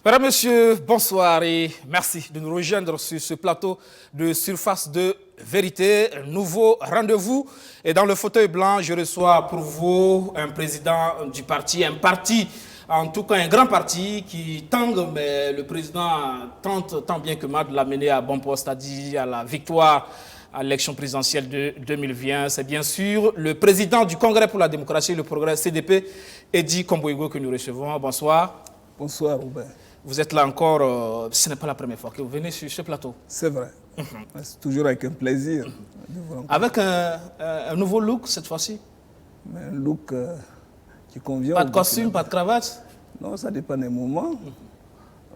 Mesdames, Messieurs, bonsoir et merci de nous rejoindre sur ce plateau de Surface de Vérité. Un nouveau rendez-vous. Et dans le fauteuil blanc, je reçois pour vous un président du parti, en tout cas un grand parti qui tangue, mais le président tente tant bien que mal de l'amener à bon port, c'est-à-dire à la victoire à l'élection présidentielle de 2020. C'est bien sûr le président du Congrès pour la démocratie et le progrès CDP, Eddy Komboigo, que nous recevons. Bonsoir. Bonsoir, Robert. Vous êtes là encore, ce n'est pas la première fois que vous venez sur ce plateau. C'est vrai. C'est toujours avec un plaisir. De vous rencontrer. Avec un nouveau look cette fois-ci. Un look qui convient. Pas de costume, pas de cravate? Non, ça dépend des moments.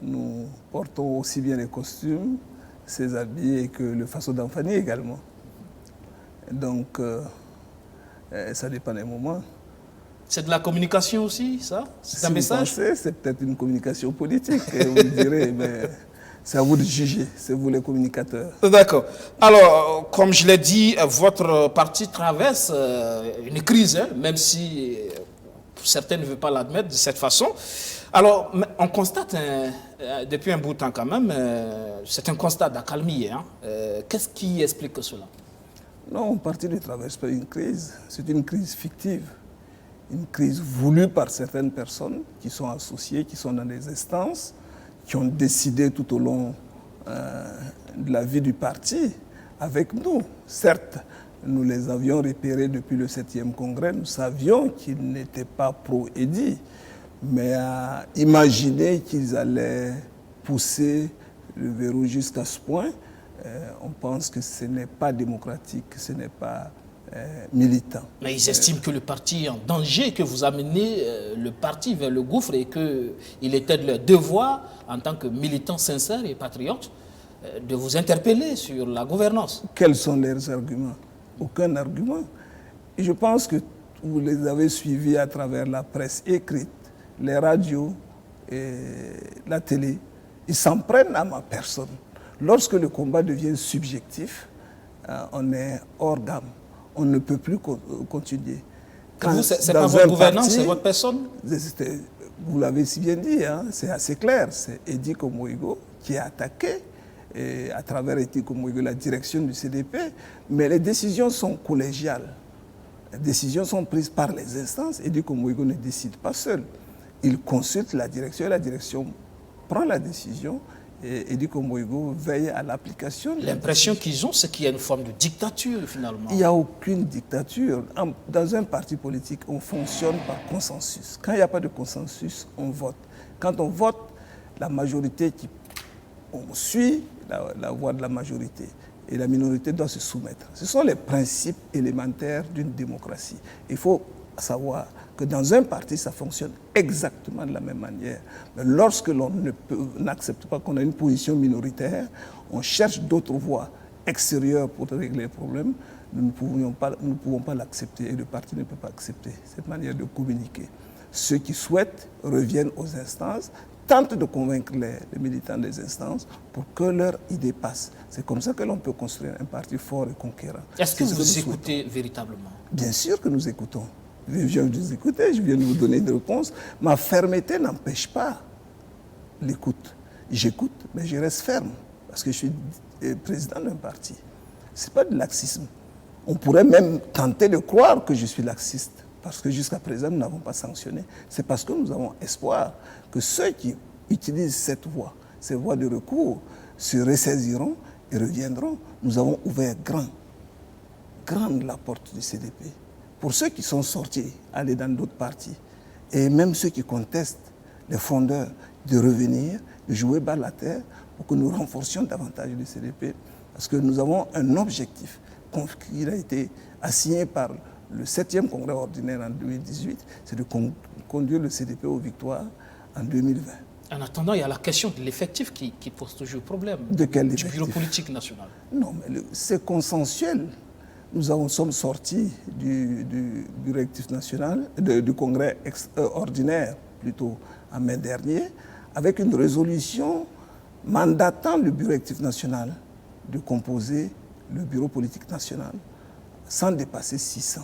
Nous portons aussi bien les costumes, ces habits, que le faso d'Anfani également. Donc, ça dépend des moments. C'est de la communication aussi, ça? C'est un message? C'est peut-être une communication politique, vous me direz, mais c'est à vous de juger, c'est vous les communicateurs. D'accord. Alors, comme je l'ai dit, votre parti traverse une crise, hein, même si certains ne veulent pas l'admettre de cette façon. Alors, on constate, depuis un bout de temps quand même, c'est un constat d'accalmie. Hein. Qu'est-ce qui explique cela? Non, mon parti ne traverse pas une crise, c'est une crise fictive. Une crise voulue par certaines personnes qui sont associées, qui sont dans des instances, qui ont décidé tout au long de la vie du parti avec nous. Certes, nous les avions repérés depuis le 7e congrès, nous savions qu'ils n'étaient pas pro-Eddy, mais à imaginer qu'ils allaient pousser le verrou jusqu'à ce point, on pense que ce n'est pas démocratique, ce n'est pas militants. Mais ils estiment que le parti est en danger, que vous amenez le parti vers le gouffre et qu'il était de leur devoir, en tant que militants sincères et patriotes, de vous interpeller sur la gouvernance. Quels sont leurs arguments? Aucun argument. Et je pense que vous les avez suivis à travers la presse écrite, les radios et la télé. Ils s'en prennent à ma personne. Lorsque le combat devient subjectif, on est hors gamme. On ne peut plus continuer. C'est pas votre gouvernance, c'est votre personne? Vous l'avez si bien dit, hein, c'est assez clair. C'est Eddy Komboigo qui est attaqué, et à travers Eddy Komboigo, la direction du CDP. Mais les décisions sont collégiales. Les décisions sont prises par les instances. Eddy Komboigo ne décide pas seul. Il consulte la direction et la direction prend la décision. Et Eddy Komboigo veille à l'application. L'impression qu'ils ont, c'est qu'il y a une forme de dictature, finalement. Il n'y a aucune dictature. Dans un parti politique, on fonctionne par consensus. Quand il n'y a pas de consensus, on vote. Quand on vote, la majorité, on suit la voie de la majorité. Et la minorité doit se soumettre. Ce sont les principes élémentaires d'une démocratie. Il faut savoir que dans un parti, ça fonctionne exactement de la même manière. Mais lorsque l'on n'accepte pas qu'on a une position minoritaire, on cherche d'autres voies extérieures pour régler les problèmes, nous ne pouvons pas l'accepter et le parti ne peut pas accepter cette manière de communiquer. Ceux qui souhaitent reviennent aux instances, tentent de convaincre les militants des instances pour que leur idée passe. C'est comme ça que l'on peut construire un parti fort et conquérant. Est-ce que vous écoutez véritablement? Bien sûr que nous écoutons. Je viens de vous écouter, je viens de vous donner une réponse. Ma fermeté n'empêche pas l'écoute. J'écoute, mais je reste ferme, parce que je suis président d'un parti. Ce n'est pas de laxisme. On pourrait même tenter de croire que je suis laxiste, parce que jusqu'à présent, nous n'avons pas sanctionné. C'est parce que nous avons espoir que ceux qui utilisent cette voie, ces voies de recours, se ressaisiront et reviendront. Nous avons ouvert grande la porte du CDP. Pour ceux qui sont sortis, aller dans d'autres partis, et même ceux qui contestent les fondeurs, de revenir, de jouer bas la terre, pour que nous renforcions davantage le CDP, parce que nous avons un objectif qui a été assigné par le 7e congrès ordinaire en 2018, c'est de conduire le CDP aux victoires en 2020. En attendant, il y a la question de l'effectif qui pose toujours problème. De quel du effectif? bureau politique national. Non, mais c'est consensuel. Nous sommes sortis du bureau actif national, du congrès ordinaire, plutôt en mai dernier, avec une résolution mandatant le bureau actif national de composer le bureau politique national sans dépasser 600.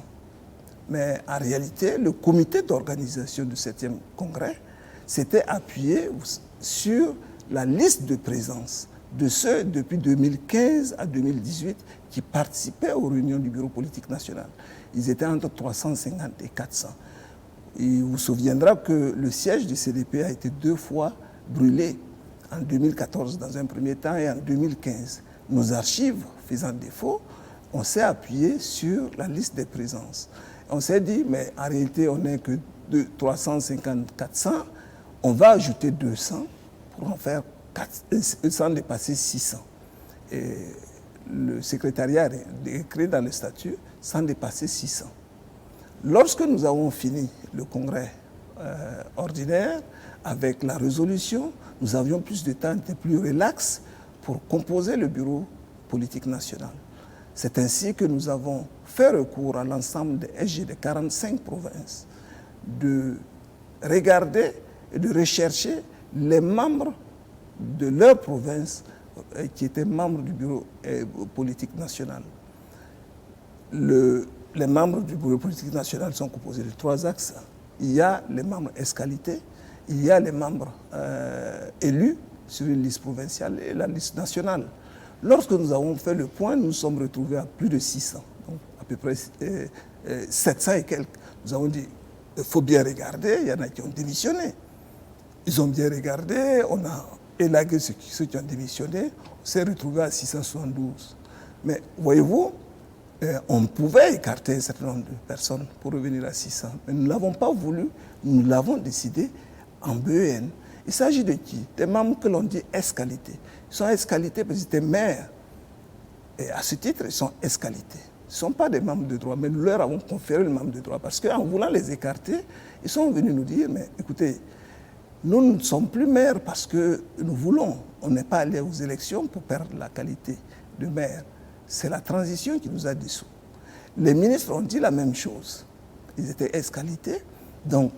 Mais en réalité, le comité d'organisation du 7e congrès s'était appuyé sur la liste de présence de ceux depuis 2015 à 2018 qui participaient aux réunions du bureau politique national. Ils étaient entre 350 et 400. Il vous souviendra que le siège du CDP a été 2 fois brûlé, en 2014 dans un premier temps et en 2015. Nos archives faisant défaut, on s'est appuyé sur la liste des présences. On s'est dit, mais en réalité, on n'est que de 350, 400, on va ajouter 200 pour en faire 400, sans dépasser 600. Et le secrétariat a écrit dans le statut sans dépasser 600. Lorsque nous avons fini le congrès ordinaire, avec la résolution, nous avions plus de temps, était plus relax pour composer le bureau politique national. C'est ainsi que nous avons fait recours à l'ensemble des SG des 45 provinces de regarder et de rechercher les membres de leur province qui étaient membres du bureau politique national. Les membres du bureau politique national sont composés de 3 axes. Il y a les membres escalités, il y a les membres élus sur une liste provinciale et la liste nationale. Lorsque nous avons fait le point, nous nous sommes retrouvés à plus de 600, donc à peu près 700 et quelques. Nous avons dit, il faut bien regarder, il y en a qui ont démissionné. Ils ont bien regardé, on a élagué ceux qui ont démissionné, on s'est retrouvés à 672. Mais voyez-vous, on pouvait écarter un certain nombre de personnes pour revenir à 600, mais nous ne l'avons pas voulu, nous l'avons décidé en BEN. Il s'agit de qui? Des membres que l'on dit escalités. Ils sont escalités parce qu'ils étaient maires. Et à ce titre, ils sont escalités. Ils ne sont pas des membres de droit, mais nous leur avons conféré le membre de droit. Parce qu'en voulant les écarter, ils sont venus nous dire, mais écoutez, nous ne sommes plus maires parce que nous voulons. On n'est pas allé aux élections pour perdre la qualité de maire. C'est la transition qui nous a dissous. Les ministres ont dit la même chose. Ils étaient escalités. Donc,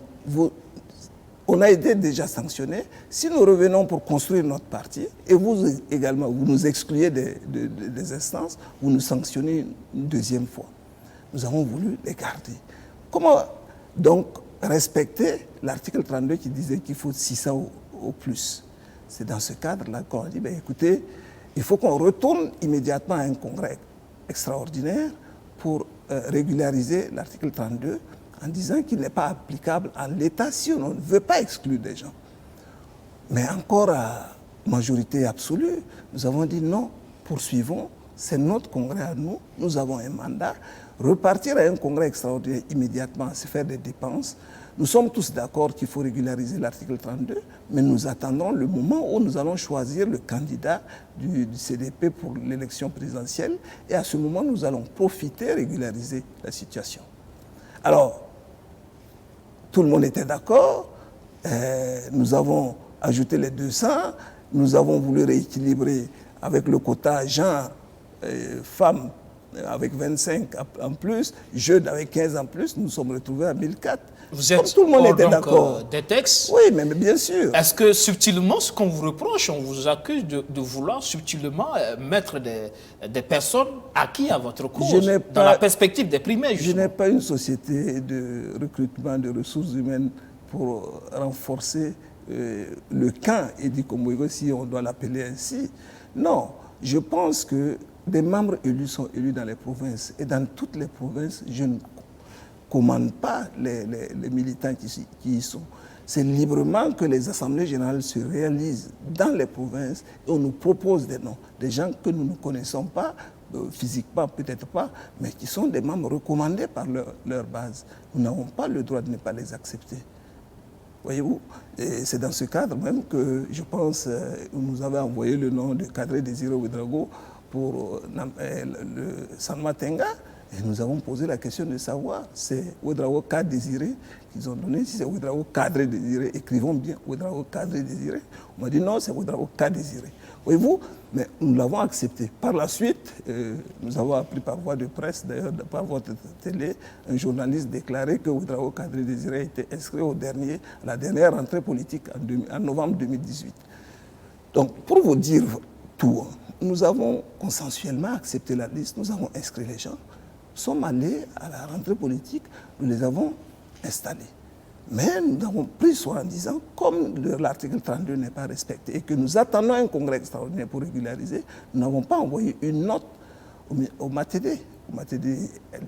on a été déjà sanctionnés. Si nous revenons pour construire notre parti, et vous également, vous nous excluez des instances, vous nous sanctionnez une deuxième fois. Nous avons voulu les garder. Comment donc respecter l'article 32 qui disait qu'il faut 600 au plus? C'est dans ce cadre-là qu'on a dit, ben, écoutez, il faut qu'on retourne immédiatement à un congrès extraordinaire pour régulariser l'article 32 en disant qu'il n'est pas applicable en l'état si on ne veut pas exclure des gens. Mais encore à majorité absolue, nous avons dit non, poursuivons, c'est notre congrès à nous, nous avons un mandat, repartir à un congrès extraordinaire immédiatement, c'est faire des dépenses. Nous sommes tous d'accord qu'il faut régulariser l'article 32, mais nous attendons le moment où nous allons choisir le candidat du CDP pour l'élection présidentielle, et à ce moment, nous allons profiter, régulariser la situation. Alors, tout le monde était d'accord, nous avons ajouté les 200, nous avons voulu rééquilibrer avec le quota gens, femmes avec 25 en plus, jeunes avec 15 en plus, nous nous sommes retrouvés à 1004. Vous êtes tout le monde était d'accord. Des textes. Oui, mais bien sûr. Est-ce que subtilement, ce qu'on vous reproche, on vous accuse de vouloir subtilement mettre des personnes acquises à votre cause dans la perspective des primaires? Je n'ai pas une société de recrutement de ressources humaines pour renforcer le camp Edi Komoïgo, si on doit l'appeler ainsi. Non, je pense que des membres élus sont élus dans les provinces. Et dans toutes les provinces, je ne commande pas les militants qui y sont. C'est librement que les assemblées générales se réalisent dans les provinces et on nous propose des noms, des gens que nous ne connaissons pas, physiquement peut-être pas, mais qui sont des membres recommandés par leur base. Nous n'avons pas le droit de ne pas les accepter. Voyez-vous, c'est dans ce cadre même que je pense nous avait envoyé le nom de Kadri Désiré Ouédraogo pour le Sanma Tenga. Et nous avons posé la question de savoir, c'est Ouédraogo Kadri Désiré qu'ils ont donné. Si c'est Ouédraogo Kadri Désiré, écrivons bien Ouédraogo Kadri Désiré. On m'a dit non, c'est Ouédraogo Kadri Désiré. Voyez-vous, mais nous l'avons accepté. Par la suite, nous avons appris par voie de presse, d'ailleurs par votre télé, un déclaré que Ouédraogo Kadri Désiré était inscrit à la dernière rentrée politique en novembre 2018. Donc, pour vous dire tout, nous avons consensuellement accepté la liste, nous avons inscrit les gens, nous sommes allés à la rentrée politique, nous les avons installés. Mais nous avons pris soin en disant, comme l'article 32 n'est pas respecté et que nous attendons un congrès extraordinaire pour régulariser, nous n'avons pas envoyé une note au MATD,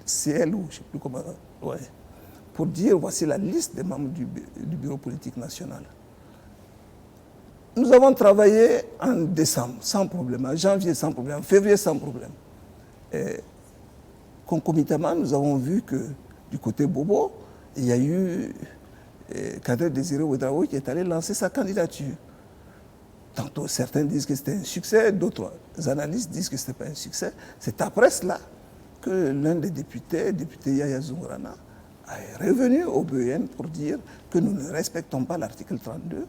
CL ou je ne sais plus comment, ouais, pour dire voici la liste des membres du bureau politique national. Nous avons travaillé en décembre sans problème, en janvier sans problème, en février sans problème. Et concomitamment, nous avons vu que du côté Bobo, il y a eu Kader Désiré Ouedraoui qui est allé lancer sa candidature. Tantôt certains disent que c'était un succès, d'autres analystes disent que ce n'était pas un succès. C'est après cela que l'un des députés, Yaya Zoungrana, est revenu au BEN pour dire que nous ne respectons pas l'article 32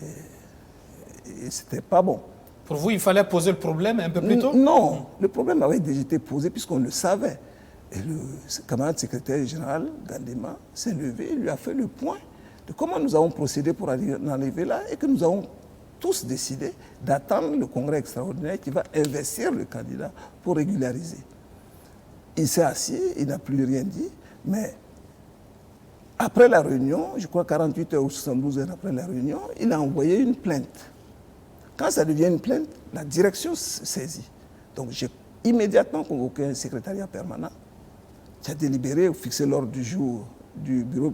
et ce n'était pas bon. Pour vous, il fallait poser le problème un peu plus tôt? Non, le problème avait déjà été posé puisqu'on le savait. Et le camarade secrétaire général, Gandema, s'est levé, il lui a fait le point de comment nous avons procédé pour en arriver là et que nous avons tous décidé d'attendre le congrès extraordinaire qui va investir le candidat pour régulariser. Il s'est assis, il n'a plus rien dit, mais après la réunion, je crois 48 heures ou 72 heures après la réunion, il a envoyé une plainte. Quand ça devient une plainte, la direction saisit. Donc j'ai immédiatement convoqué un secrétariat permanent qui a délibéré ou fixé l'ordre du jour du bureau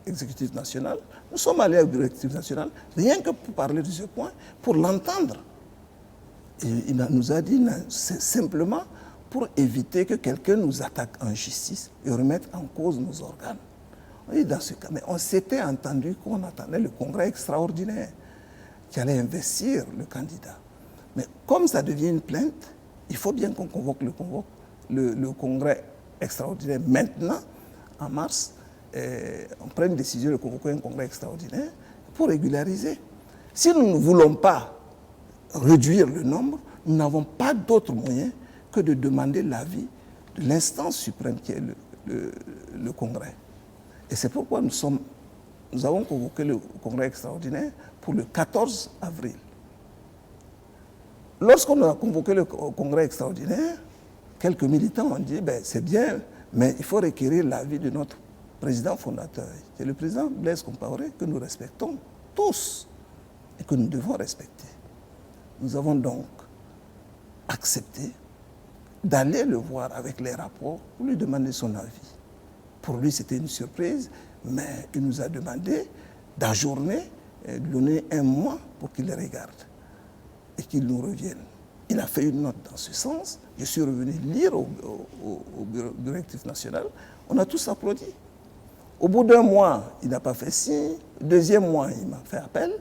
exécutif national. Nous sommes allés au bureau exécutif national, rien que pour parler de ce point, pour l'entendre. Et il nous a dit, c'est simplement pour éviter que quelqu'un nous attaque en justice et remette en cause nos organes. Et dans ce cas, mais on s'était entendu qu'on attendait le congrès extraordinaire qui allait investir le candidat. Mais comme ça devient une plainte, il faut bien qu'on convoque le congrès extraordinaire maintenant, en mars, on prend une décision de convoquer un congrès extraordinaire pour régulariser. Si nous ne voulons pas réduire le nombre, nous n'avons pas d'autre moyen que de demander l'avis de l'instance suprême qui est le congrès. Et c'est pourquoi nous avons convoqué le congrès extraordinaire pour le 14 avril. Lorsqu'on a convoqué le congrès extraordinaire, quelques militants ont dit c'est bien, mais il faut requérir l'avis de notre président fondateur. C'est le président Blaise Compaoré que nous respectons tous et que nous devons respecter. Nous avons donc accepté d'aller le voir avec les rapports pour lui demander son avis. Pour lui, c'était une surprise, mais il nous a demandé d'ajourner, de donner un mois pour qu'il les regarde et qu'il nous revienne. Il a fait une note dans ce sens. Je suis revenu lire au bureau exécutif national. On a tous applaudi. Au bout d'un mois, il n'a pas fait signe. Le deuxième mois, il m'a fait appel.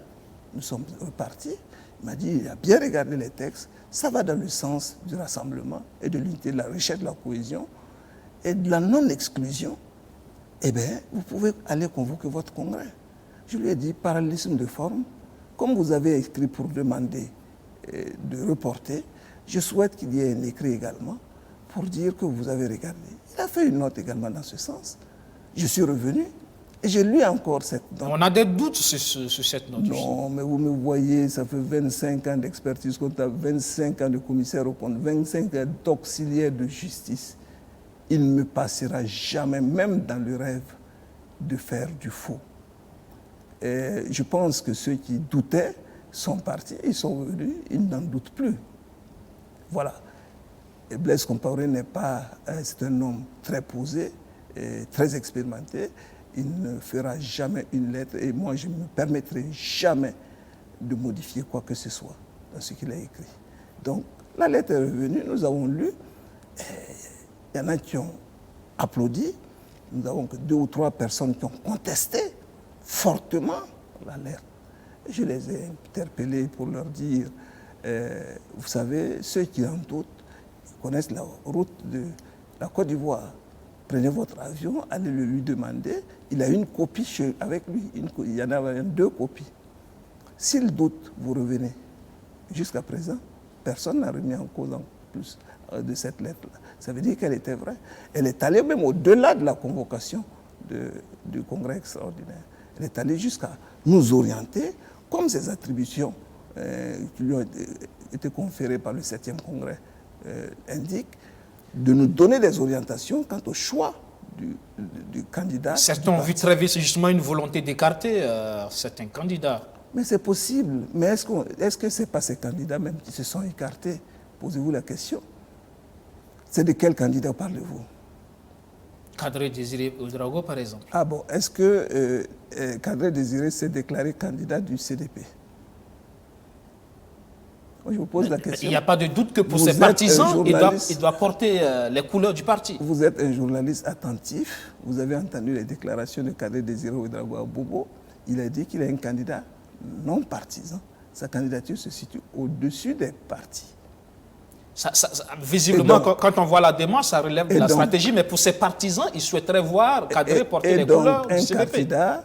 Nous sommes repartis. Il m'a dit, il a bien regardé les textes. Ça va dans le sens du rassemblement et de l'unité, de la richesse, de la cohésion et de la non-exclusion. Eh bien, vous pouvez aller convoquer votre congrès. Je lui ai dit, parallélisme de forme, comme vous avez écrit pour demander de reporter, je souhaite qu'il y ait un écrit également pour dire que vous avez regardé. Il a fait une note également dans ce sens. Je suis revenu et j'ai lu encore cette note. On a des doutes sur cette note. Non, mais vous me voyez, ça fait 25 ans d'expertise comptable, 25 ans de commissaire au compte, 25 ans d'auxiliaire de justice. Il ne me passera jamais, même dans le rêve, de faire du faux. Et je pense que ceux qui doutaient sont partis, ils sont venus, ils n'en doutent plus. Voilà. Et Blaise Compaoré n'est pas, c'est un homme très posé, et très expérimenté. Il ne fera jamais une lettre et moi je ne me permettrai jamais de modifier quoi que ce soit dans ce qu'il a écrit. Donc la lettre est revenue, nous avons lu, il y en a qui ont applaudi, nous avons que 2 ou 3 personnes qui ont contesté fortement la lettre. Et je les ai interpellés pour leur dire, vous savez, ceux qui en doutent connaissent la route de la Côte d'Ivoire. Prenez votre avion, allez le lui demander. Il a une copie avec lui. Il y en a 2 copies. S'il doute, vous revenez. Jusqu'à présent, personne n'a remis en cause en plus de cette lettre-là. Ça veut dire qu'elle était vraie. Elle est allée même au-delà de la convocation du congrès extraordinaire. Elle est allée jusqu'à nous orienter, comme ces attributions qui lui ont été conférées par le 7e congrès indiquent, de nous donner des orientations quant au choix du candidat. Certains ont vu très vite justement une volonté d'écarter certains candidats. Mais c'est possible. Mais est-ce que ce n'est pas ces candidats même qui se sont écartés? Posez-vous la question. C'est de quel candidat parlez-vous? Kadri Désiré Ouedraogo, par exemple. Ah bon, est-ce que Kadri Désiré s'est déclaré candidat du CDP? Moi, je vous pose la question. Il n'y a pas de doute que pour ses partisans, il doit porter les couleurs du parti. Vous êtes un journaliste attentif. Vous avez entendu les déclarations de Kadri Désiré Ouedraogo à Bobo. Il a dit qu'il est un candidat non partisan. Sa candidature se situe au-dessus des partis. Visiblement, donc, quand on voit la démarche, ça relève de la stratégie, mais pour ses partisans, ils souhaiteraient voir Kadri porter les couleurs du CDP. Un candidat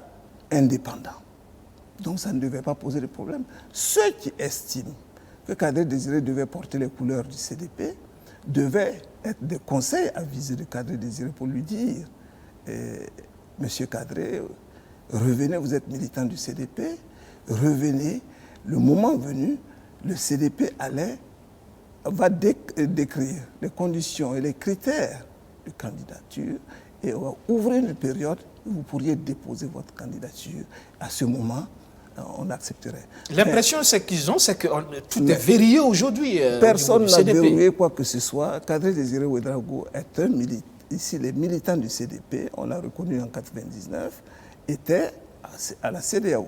indépendant. Donc ça ne devait pas poser de problème. Ceux qui estiment que Kadri Désiré devait porter les couleurs du CDP devaient être des conseils avisés de Kadri Désiré pour lui dire Monsieur Kadri, revenez, vous êtes militant du CDP, revenez, le moment venu, le CDP va décrire les conditions et les critères de candidature et on va ouvrir une période où vous pourriez déposer votre candidature. À ce moment, on accepterait. L'impression c'est que tout est verrouillé aujourd'hui. Personne n'a verrouillé quoi que ce soit. Kadri Désiré Ouedraogo est un militant. Ici, les militants du CDP, on l'a reconnu en 1999, étaient à la CEDEAO.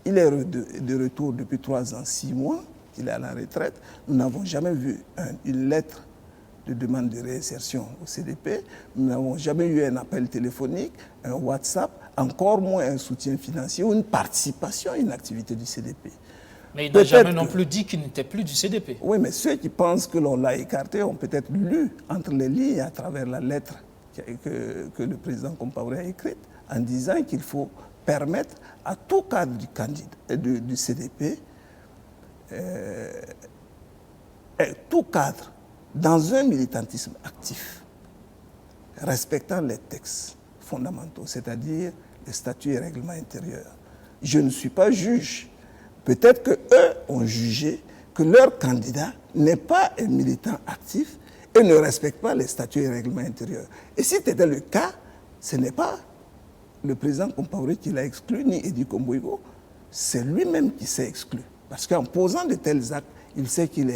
Il est de retour depuis 3 ans, 6 mois. Il est à la retraite. Nous n'avons jamais vu une lettre de demande de réinsertion au CDP. Nous n'avons jamais eu un appel téléphonique, un WhatsApp, encore moins un soutien financier ou une participation à une activité du CDP. Mais il n'a jamais non plus dit qu'il n'était plus du CDP. Oui, mais ceux qui pensent que l'on l'a écarté ont peut-être lu entre les lignes à travers la lettre que le président Compaoré a écrite en disant qu'il faut permettre à tout cadre du CDP tout cadre dans un militantisme actif, respectant les textes fondamentaux, c'est-à-dire les statuts et règlements intérieurs. Je ne suis pas juge. Peut-être qu'eux ont jugé que leur candidat n'est pas un militant actif et ne respecte pas les statuts et règlements intérieurs. Et si c'était le cas, ce n'est pas le président Compaoré qui l'a exclu, ni Edi Komboigo, c'est lui-même qui s'est exclu. Parce qu'en posant de tels actes, il sait qu'il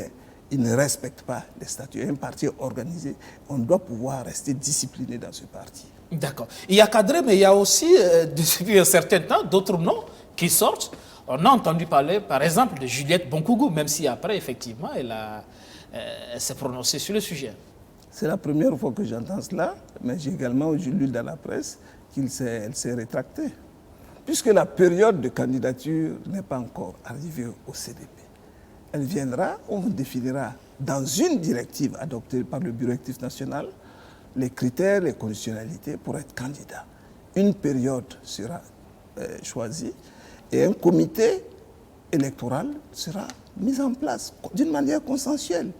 ne respecte pas les statuts. Un parti organisé, on doit pouvoir rester discipliné dans ce parti. D'accord. Il y a Kadri, mais il y a aussi, depuis un certain temps, d'autres noms qui sortent. On a entendu parler, par exemple, de Juliette Bonkougou, même si après, effectivement, elle s'est prononcée sur le sujet. C'est la première fois que j'entends cela, mais j'ai également lu dans la presse qu'elle s'est rétractée. Puisque la période de candidature n'est pas encore arrivée au CDP. Elle viendra, on définira dans une directive adoptée par le Bureau actif national les critères, les conditionnalités pour être candidat. Une période sera choisie et un comité électoral sera mis en place d'une manière consensuelle.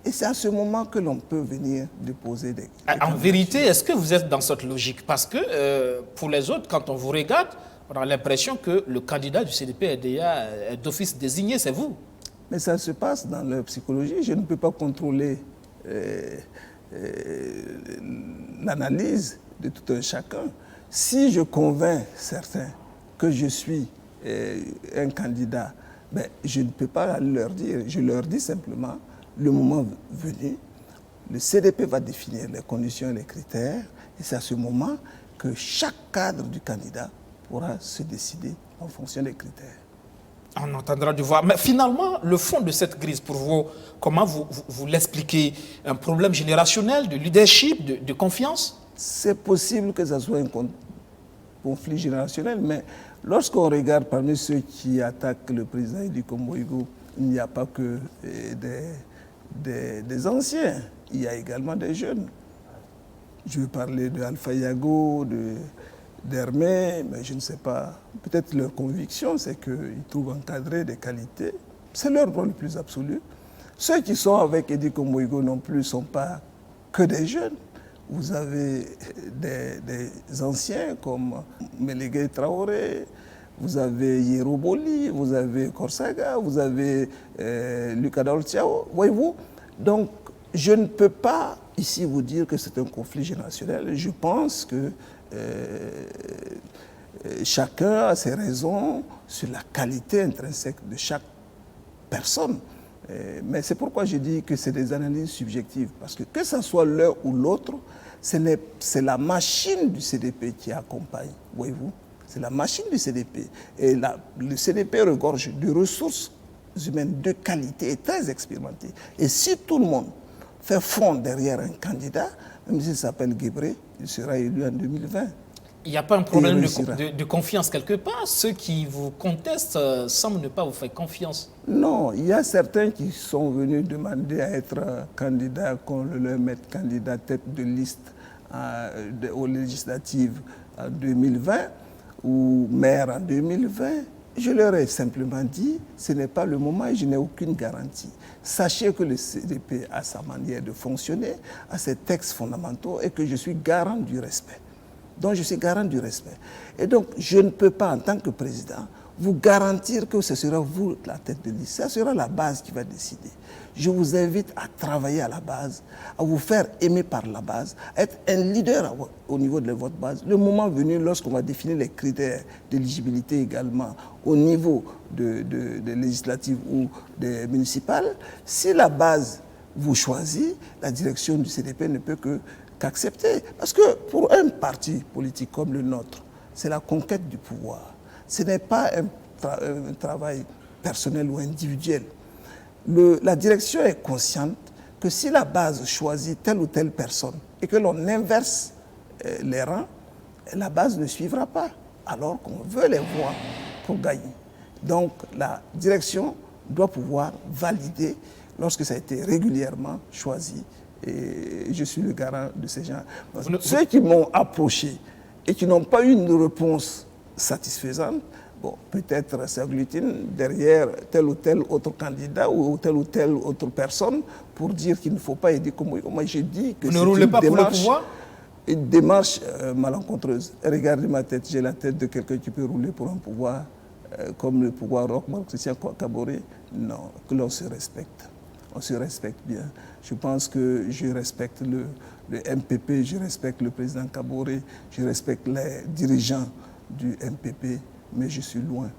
Et c'est à ce moment que l'on peut venir déposer des En vérité, est-ce que vous êtes dans cette logique? Parce que pour les autres, quand on vous regarde, on a l'impression que le candidat du CDP est déjà d'office désigné, c'est vous. Mais ça se passe dans leur psychologie. Je ne peux pas contrôler l'analyse de tout un chacun. Si je convainc certains que je suis un candidat, ben, je ne peux pas leur dire. Je leur dis simplement, le moment venu, le CDP va définir les conditions et les critères. Et c'est à ce moment que chaque cadre du candidat pourra se décider en fonction des critères. On entendra du voir. Mais finalement, le fond de cette crise, pour vous, comment vous l'expliquez? Un problème générationnel, de leadership, de confiance? C'est possible que ce soit un conflit générationnel, mais lorsqu'on regarde parmi ceux qui attaquent le président Edi Komboigo, il n'y a pas que des anciens, il y a également des jeunes. Je veux parler de Alpha Yago, d'Hermé, mais je ne sais pas. Peut-être leur conviction, c'est qu'ils trouvent encadré des qualités. C'est leur droit le plus absolu. Ceux qui sont avec Edi Komboigo non plus ne sont pas que des jeunes. Vous avez des anciens comme Mélégué Traoré, vous avez Yeroboli, vous avez Korsaga, vous avez Lucas Daoltiao, voyez-vous. Donc, je ne peux pas ici vous dire que c'est un conflit générationnel. Je pense que chacun a ses raisons sur la qualité intrinsèque de chaque personne. Mais c'est pourquoi je dis que c'est des analyses subjectives. Parce que ce soit l'un ou l'autre, c'est la machine du CDP qui accompagne, voyez-vous. C'est la machine du CDP. Et le CDP regorge de ressources humaines de qualité et très expérimentées. Et si tout le monde fait front derrière un candidat, même s'il s'appelle Guébré, il sera élu en 2020. Il n'y a pas un problème de confiance quelque part. Ceux qui vous contestent semblent ne pas vous faire confiance. Non, il y a certains qui sont venus demander à être candidats, qu'on leur mette candidat tête de liste aux législatives en 2020 ou maire en 2020. Je leur ai simplement dit, ce n'est pas le moment et je n'ai aucune garantie. Sachez que le CDP a sa manière de fonctionner, a ses textes fondamentaux et que je suis garant du respect. Donc je suis garant du respect. Et donc je ne peux pas, en tant que président, vous garantir que ce sera vous la tête de liste. Ça sera la base qui va décider. Je vous invite à travailler à la base, à vous faire aimer par la base, à être un leader au niveau de votre base. Le moment venu, lorsqu'on va définir les critères d'éligibilité également au niveau des législatives ou des municipales, si la base vous choisit, la direction du CDP ne peut qu'accepter. Parce que pour un parti politique comme le nôtre, c'est la conquête du pouvoir. Ce n'est pas un travail personnel ou individuel. La direction est consciente que si la base choisit telle ou telle personne et que l'on inverse les rangs, la base ne suivra pas, alors qu'on veut les voix pour gagner. Donc la direction doit pouvoir valider lorsque ça a été régulièrement choisi. Et je suis le garant de ces gens. Ceux qui m'ont approché et qui n'ont pas eu une réponse satisfaisante, bon, peut-être s'agglutinent derrière tel ou tel autre candidat ou telle autre personne pour dire qu'il ne faut pas aider comme moi. Je dis que vous ne roulez pas pour le pouvoir? Une démarche malencontreuse. Regardez ma tête, j'ai la tête de quelqu'un qui peut rouler pour un pouvoir comme le pouvoir Roch-Marc-Christian Kaboré. Non, que l'on se respecte. On se respecte bien. Je pense que je respecte le MPP, je respecte le président Kaboré, je respecte les dirigeants du MPP, mais je suis loin.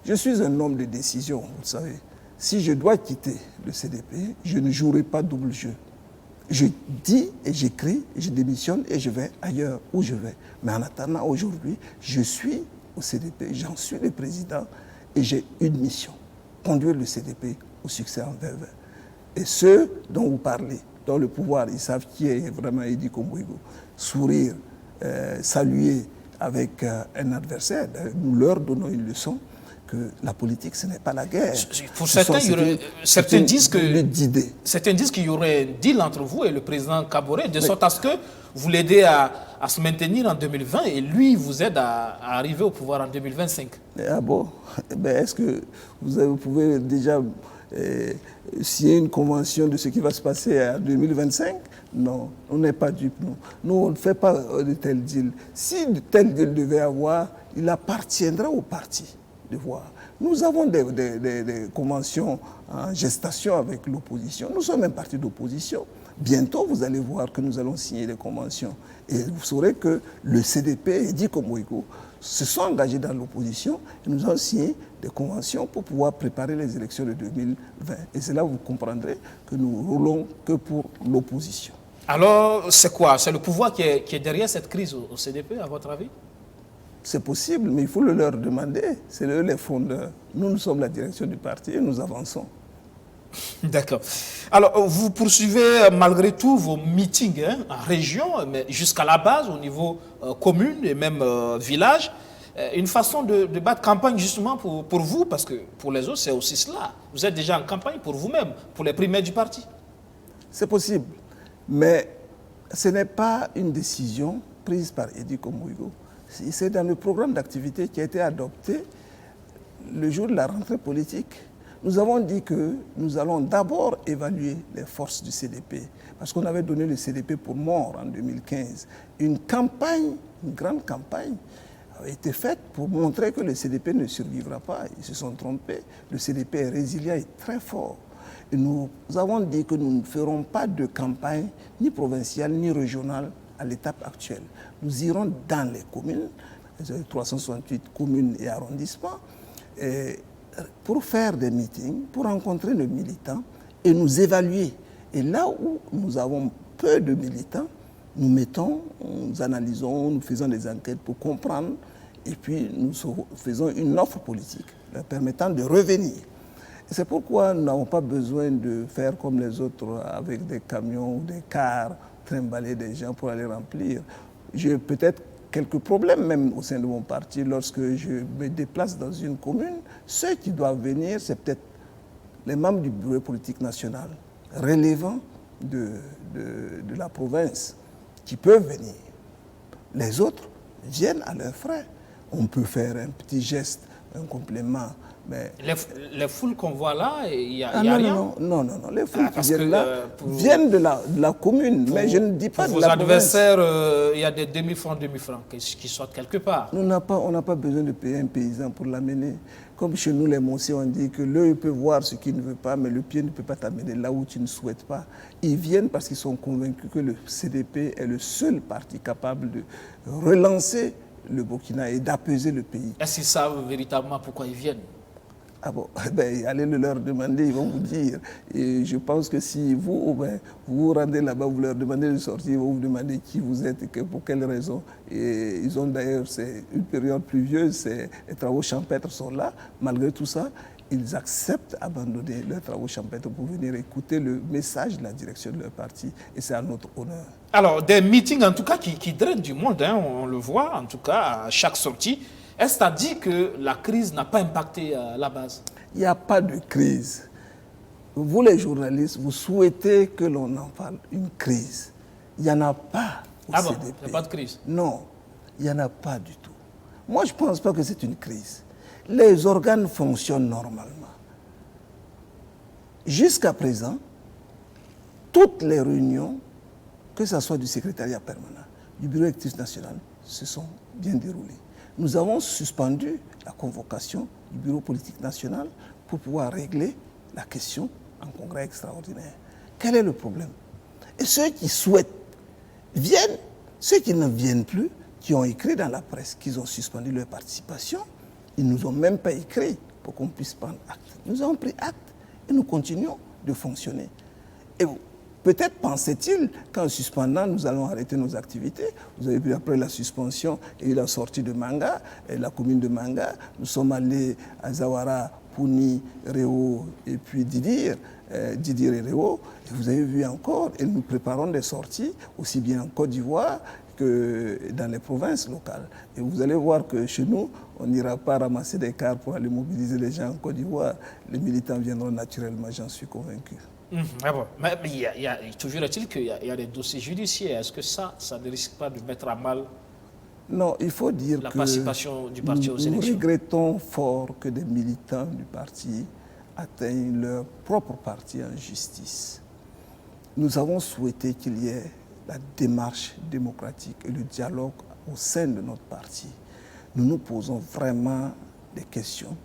Je suis un homme de décision, vous le savez. Si je dois quitter le CDP, je ne jouerai pas double jeu. Je dis et j'écris, je démissionne et je vais ailleurs où je vais. Mais en attendant, aujourd'hui, je suis au CDP, j'en suis le président et j'ai une mission, conduire le CDP au succès en 2020. Et ceux dont vous parlez, dans le pouvoir, ils savent qui est vraiment Edi Kombouigo. Sourire, saluer avec un adversaire, nous leur donnons une leçon que la politique, ce n'est pas la guerre. Pour certains, certains disent qu'il y aurait un deal entre vous et le président Kaboré, de sorte à ce que vous l'aidez à se maintenir en 2020 et lui vous aide à arriver au pouvoir en 2025. Ah bon? Est-ce que vous pouvez déjà signer une convention de ce qui va se passer en 2025? Non, on n'est pas dupes, nous. Nous, on ne fait pas de tel deal. Si de tel deal devait avoir, il appartiendra au parti de voir. Nous avons des conventions en gestation avec l'opposition. Nous sommes un parti d'opposition. Bientôt, vous allez voir que nous allons signer des conventions. Et vous saurez que le CDP et Edi Kombouigo se sont engagés dans l'opposition et nous avons signé des conventions pour pouvoir préparer les élections de 2020. Et c'est là où vous comprendrez que nous roulons que pour l'opposition. Alors, c'est quoi? C'est le pouvoir qui est derrière cette crise au CDP, à votre avis? C'est possible, mais il faut le leur demander. C'est eux les fondeurs. Nous sommes la direction du parti et nous avançons. D'accord. Alors, vous poursuivez malgré tout vos meetings en région, mais jusqu'à la base, au niveau commune et même village. Une façon de battre campagne justement pour vous, parce que pour les autres, c'est aussi cela. Vous êtes déjà en campagne pour vous-même, pour les primaires du parti. C'est possible, mais ce n'est pas une décision prise par Edi Kombouigo. C'est dans le programme d'activité qui a été adopté le jour de la rentrée politique. Nous avons dit que nous allons d'abord évaluer les forces du CDP, parce qu'on avait donné le CDP pour mort en 2015. Une campagne, une grande campagne, a été faite pour montrer que le CDP ne survivra pas. Ils se sont trompés. Le CDP est résilient et très fort. Et nous avons dit que nous ne ferons pas de campagne ni provinciale ni régionale à l'étape actuelle. Nous irons dans les communes, les 368 communes et arrondissements, pour faire des meetings, pour rencontrer nos militants et nous évaluer. Et là où nous avons peu de militants, nous mettons, nous analysons, nous faisons des enquêtes pour comprendre et puis nous faisons une offre politique leur permettant de revenir. Et c'est pourquoi nous n'avons pas besoin de faire comme les autres avec des camions ou des cars, trimballer des gens pour aller remplir. J'ai peut-être quelques problèmes même au sein de mon parti lorsque je me déplace dans une commune. Ceux qui doivent venir, c'est peut-être les membres du bureau politique national relevant de la province qui peuvent venir. Les autres viennent à leurs frais. On peut faire un petit geste, un complément. Mais... Les foules qu'on voit là, il n'y a rien. Non. Les foules qui viennent là viennent de la commune. Mais je ne dis pas de la province. Pour vos adversaires, il y a des demi-francs qui sortent quelque part. On n'a pas besoin de payer un paysan pour l'amener. Comme chez nous, les Monciers, on dit que l'œil peut voir ce qu'il ne veut pas, mais le pied ne peut pas t'amener là où tu ne souhaites pas. Ils viennent parce qu'ils sont convaincus que le CDP est le seul parti capable de relancer le Burkina et d'apaiser le pays. Est-ce qu'ils savent véritablement pourquoi ils viennent? Ah bon, allez le leur demander, ils vont vous dire. Et je pense que si vous vous rendez là-bas, vous leur demandez de sortir, ils vont vous demander qui vous êtes et pour quelles raisons. Et ils ont d'ailleurs, c'est une période pluvieuse, les travaux champêtres sont là. Malgré tout ça, ils acceptent d'abandonner leurs travaux champêtres pour venir écouter le message de la direction de leur parti. Et c'est à notre honneur. Alors, des meetings en tout cas qui drainent du monde, hein, on le voit en tout cas à chaque sortie. Est-ce que ça dit que la crise n'a pas impacté la base? Il n'y a pas de crise. Vous les journalistes, vous souhaitez que l'on en parle, une crise. Il n'y en a pas au CDP. Bon, il n'y a pas de crise? Non, il n'y en a pas du tout. Moi, je ne pense pas que c'est une crise. Les organes fonctionnent normalement. Jusqu'à présent, toutes les réunions, que ce soit du secrétariat permanent, du bureau exécutif national, se sont bien déroulées. Nous avons suspendu la convocation du bureau politique national pour pouvoir régler la question en congrès extraordinaire. Quel est le problème? Et ceux qui souhaitent viennent, ceux qui ne viennent plus, qui ont écrit dans la presse qu'ils ont suspendu leur participation, ils ne nous ont même pas écrit pour qu'on puisse prendre acte. Nous avons pris acte et nous continuons de fonctionner. Et peut-être pensait-il qu'en suspendant, nous allons arrêter nos activités. Vous avez vu après la suspension et la sortie de Manga, et la commune de Manga. Nous sommes allés à Zawara, Pouni, Réo et puis Didir et Réo. Et vous avez vu encore, et nous préparons des sorties, aussi bien en Côte d'Ivoire que dans les provinces locales. Et vous allez voir que chez nous, on n'ira pas ramasser des cars pour aller mobiliser les gens en Côte d'Ivoire. Les militants viendront naturellement, j'en suis convaincu. Bon. Mais toujours est-il qu'il y a des dossiers judiciaires. Est-ce que ça ne risque pas de mettre à mal non, il faut dire la que participation du parti aux élections? Nous regrettons fort que des militants du parti atteignent leur propre parti en justice. Nous avons souhaité qu'il y ait la démarche démocratique et le dialogue au sein de notre parti. Nous nous posons vraiment des questions,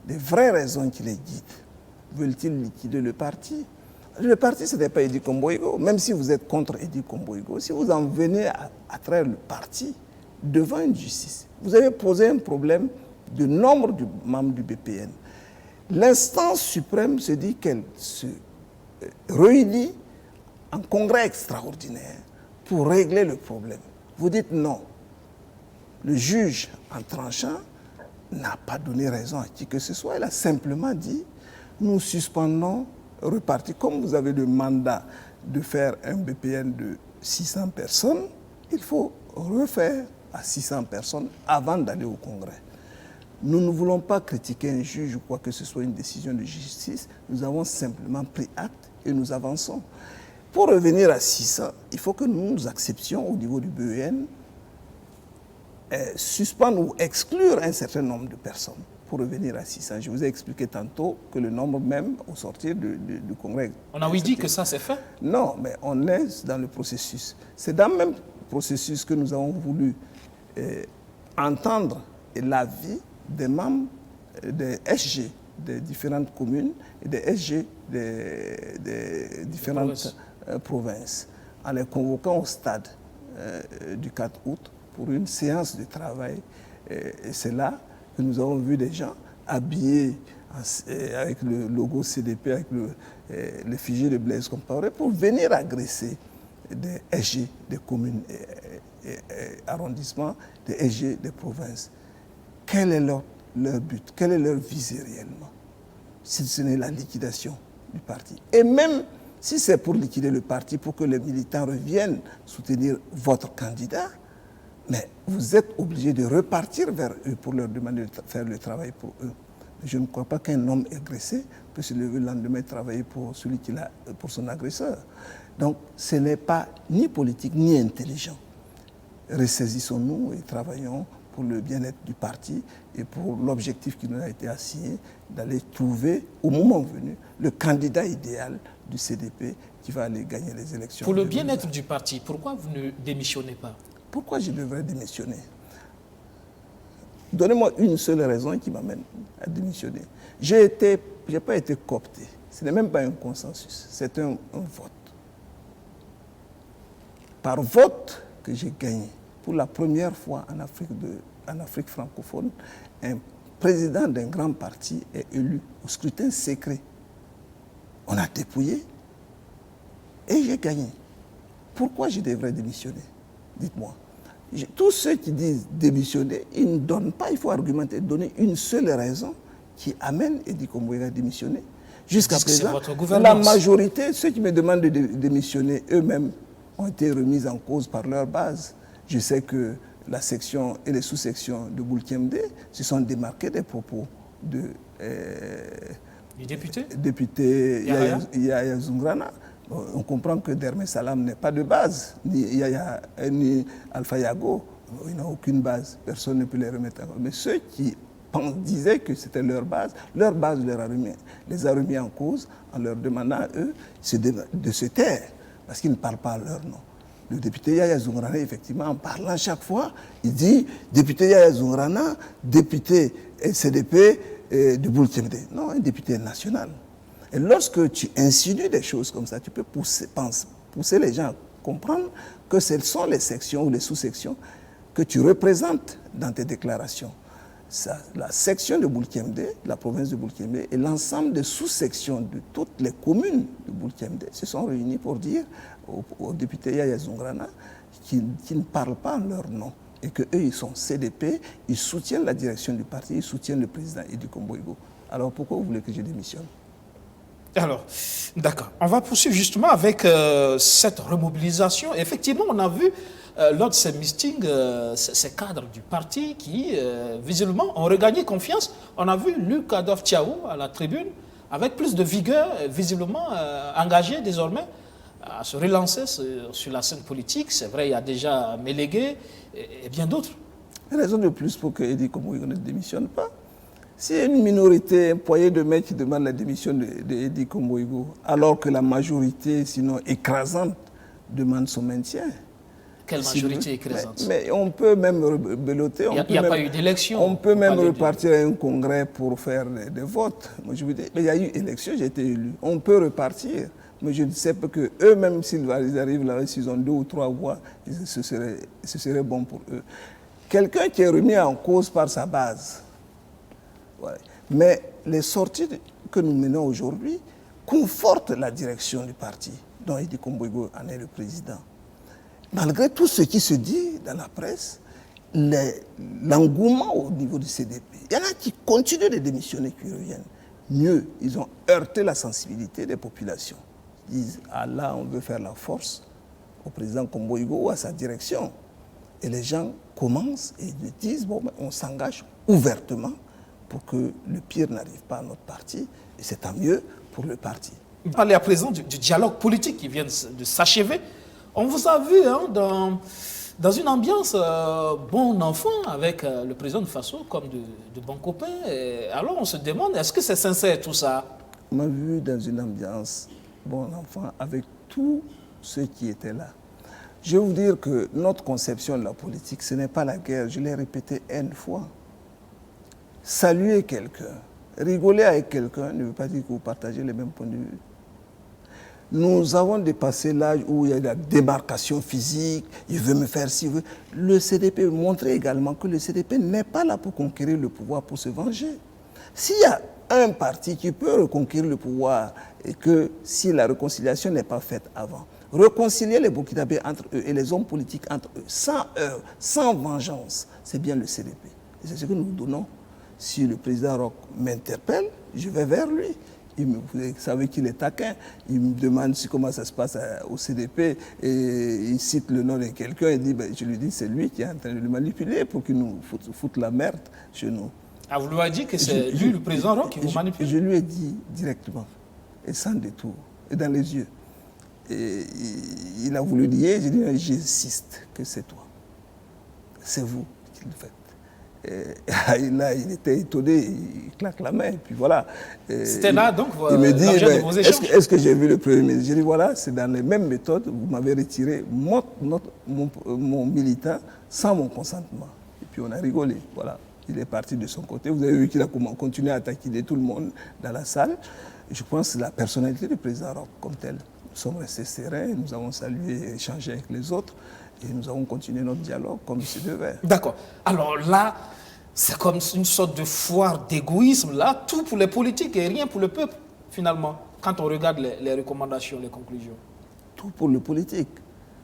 des vraies raisons qui les guident. Veulent-ils liquider le parti? Le parti, ce n'est pas Edi Komboigo. Même si vous êtes contre Edi Komboigo, si vous en venez à travers le parti devant une justice, vous avez posé un problème de nombre de membres du BPN. L'instance suprême se dit qu'elle se réunit en congrès extraordinaire pour régler le problème. Vous dites non. Le juge, en tranchant, n'a pas donné raison à qui que ce soit. Il a simplement dit nous suspendons repartir. Comme vous avez le mandat de faire un BPN de 600 personnes, il faut refaire à 600 personnes avant d'aller au Congrès. Nous ne voulons pas critiquer un juge ou quoi que ce soit une décision de justice. Nous avons simplement pris acte et nous avançons. Pour revenir à 600, il faut que nous acceptions au niveau du BEN suspendre ou exclure un certain nombre de personnes pour revenir à 600. Je vous ai expliqué tantôt que le nombre même au sortir du Congrès... On a dit que ça c'est fait? Non, mais on est dans le processus. C'est dans le même processus que nous avons voulu entendre l'avis des membres des SG des différentes communes et des SG des différentes provinces, en les convoquant au stade du 4 août pour une séance de travail. Et c'est là que nous avons vu des gens habillés avec le logo CDP, avec l'effigie de Blaise Compaoré, pour venir agresser des SG des communes et arrondissements, des SG des provinces. Quel est leur but? Quelle est leur visée réellement? Si ce n'est la liquidation du parti. Et même si c'est pour liquider le parti, pour que les militants reviennent soutenir votre candidat, mais vous êtes obligé de repartir vers eux pour leur demander de faire le travail pour eux. Je ne crois pas qu'un homme agressé peut se lever le lendemain et travailler pour pour son agresseur. Donc ce n'est pas ni politique ni intelligent. Ressaisissons-nous et travaillons pour le bien-être du parti et pour l'objectif qui nous a été assigné d'aller trouver, au moment venu, le candidat idéal du CDP qui va aller gagner les élections. Pour le bien-être du parti, pourquoi vous ne démissionnez pas? Pourquoi je devrais démissionner? Donnez-moi une seule raison qui m'amène à démissionner. Je n'ai pas été coopté. Ce n'est même pas un consensus, c'est un vote. Par vote que j'ai gagné, pour la première fois en Afrique francophone, un président d'un grand parti est élu au scrutin secret. On a dépouillé et j'ai gagné. Pourquoi je devrais démissionner? Dites-moi. Tous ceux qui disent démissionner, ils ne donnent pas, il faut argumenter, donner une seule raison qui amène Edi Komboïga à démissionner. Jusqu'à présent, la majorité, ceux qui me demandent de démissionner, eux-mêmes ont été remis en cause par leur base. Je sais que la section et les sous-sections de Boulkemde se sont démarqués des propos du député Yaya Zoungrana. On comprend que Derme Salam n'est pas de base, ni Alpha Yago, il n'a aucune base, personne ne peut les remettre en cause. Mais ceux qui disaient que c'était leur base les a remis en cause en leur demandant à eux de se taire, parce qu'ils ne parlent pas à leur nom. Le député Yaya Zoungrana, effectivement, en parlant chaque fois, il dit député Yaya Zoungrana, député CDP de Boulkemde. Non, un député national. Et lorsque tu insinues des choses comme ça, tu peux pousser les gens à comprendre que ce sont les sections ou les sous-sections que tu représentes dans tes déclarations. La section de Boulkemde, la province de Boulkemde, et l'ensemble des sous-sections de toutes les communes de Boulkemde se sont réunis pour dire aux députés Yaya Zoungrana qui ne parlent pas en leur nom et qu'eux, ils sont CDP, ils soutiennent la direction du parti, ils soutiennent le président Edi Komboïgo. Alors pourquoi vous voulez que je démissionne? Alors, d'accord. On va poursuivre justement avec cette remobilisation. Effectivement, on a vu lors de ces meetings, ces cadres du parti qui, visiblement, ont regagné confiance. On a vu Luc Adolphe Thiaou à la tribune, avec plus de vigueur, visiblement engagé désormais à se relancer sur la scène politique. C'est vrai, il y a déjà Mélégué et bien d'autres. Raison de plus pour que Edi Komboïgo ne démissionne pas. Si une minorité, un poignet de mecs qui demande la démission d'Edi Komboïgo, alors que la majorité, sinon écrasante, demande son maintien. Quelle majorité écrasante? Mais on peut même rebeloter. Il n'y a pas eu d'élection. On peut même repartir à un congrès pour faire des votes. Moi, je vous dis, mais il y a eu élection, j'ai été élu. On peut repartir. Mais je ne sais pas qu'eux-mêmes, s'ils arrivent là, s'ils ont 2 ou 3 voix, ce serait bon pour eux. Quelqu'un qui est remis en cause par sa base. Ouais. Mais les sorties que nous menons aujourd'hui confortent la direction du parti, dont Edi Komboïgo en est le président. Malgré tout ce qui se dit dans la presse, l'engouement au niveau du CDP, il y en a qui continuent de démissionner, qui reviennent. Mieux, ils ont heurté la sensibilité des populations. Ils disent, ah là, on veut faire la force au président Komboïgo ou à sa direction. Et les gens commencent et disent, bon, on s'engage ouvertement pour que le pire n'arrive pas à notre parti, et c'est tant mieux pour le parti. Vous parlez à présent du dialogue politique qui vient de s'achever. On vous a vu dans une ambiance bon enfant avec le président de Faso comme de bons copains. Et alors on se demande, est-ce que c'est sincère tout ça? On m'a vu dans une ambiance bon enfant avec tous ceux qui étaient là. Je vais vous dire que notre conception de la politique, ce n'est pas la guerre, je l'ai répété une fois. Saluer quelqu'un, Rigoler avec quelqu'un ne veut pas dire que vous partagez les mêmes points de vue. Nous avons dépassé l'âge où il y a la démarcation physique, il veut me faire ci, il veut... Le CDP montrait également que le CDP n'est pas là pour conquérir le pouvoir, pour se venger. S'il y a un parti qui peut reconquérir le pouvoir et que si la réconciliation n'est pas faite avant, réconcilier les Burkinabés entre eux et les hommes politiques entre eux, sans heurts, sans vengeance, c'est bien le CDP. Et c'est ce que nous donnons. Si le président Roch m'interpelle, je vais vers lui. Vous savez qu'il est taquin. Il me demande comment ça se passe au CDP et il cite le nom de quelqu'un et dit, je lui dis c'est lui qui est en train de le manipuler pour qu'il nous foute la merde chez nous. Ah, vous lui avez dit que c'est lui le président Roch qui vous manipule? Je lui ai dit directement et sans détour et dans les yeux. Et il a voulu dire, j'ai dit j'insiste que c'est toi. C'est vous qui le faites. Et là, il était étonné, il claque la main, et puis voilà. C'était là, donc, il me dit, de vos échanges. Est-ce que j'ai vu le Premier ministre? J'ai dit, voilà, c'est dans les mêmes méthodes, vous m'avez retiré mon militant sans mon consentement. Et puis on a rigolé, voilà. Il est parti de son côté. Vous avez vu qu'il a continué à taquiner tout le monde dans la salle. Je pense que la personnalité du président Roch comme tel. Nous sommes restés sereins, nous avons salué et échangé avec les autres. Et nous avons continué notre dialogue comme il se devait. D'accord. Alors là, c'est comme une sorte de foire d'égoïsme. Là, tout pour les politiques et rien pour le peuple, finalement, quand on regarde les recommandations, les conclusions. Tout pour le politique.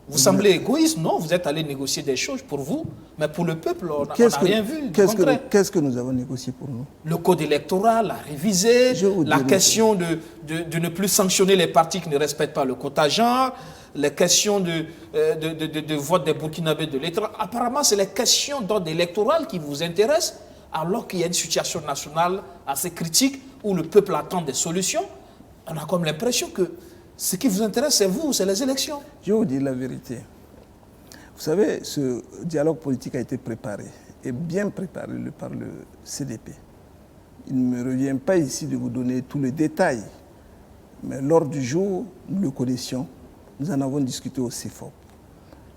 Vous semblez égoïste, non? Vous êtes allé négocier des choses pour vous, mais pour le peuple, on n'a rien vu. Qu'est-ce que nous avons négocié pour nous? Le code électoral a révisé, la question de ne plus sanctionner les partis qui ne respectent pas le quota genre, les questions de vote des Burkinabés de l'électorat. Apparemment, c'est les questions d'ordre électoral qui vous intéressent, alors qu'il y a une situation nationale assez critique où le peuple attend des solutions. On a comme l'impression que ce qui vous intéresse, c'est vous, c'est les élections. Je vais vous dire la vérité. Vous savez, ce dialogue politique a été préparé, et bien préparé par le CDP. Il ne me revient pas ici de vous donner tous les détails, mais lors du jour, nous le connaissions, nous en avons discuté au CFOP.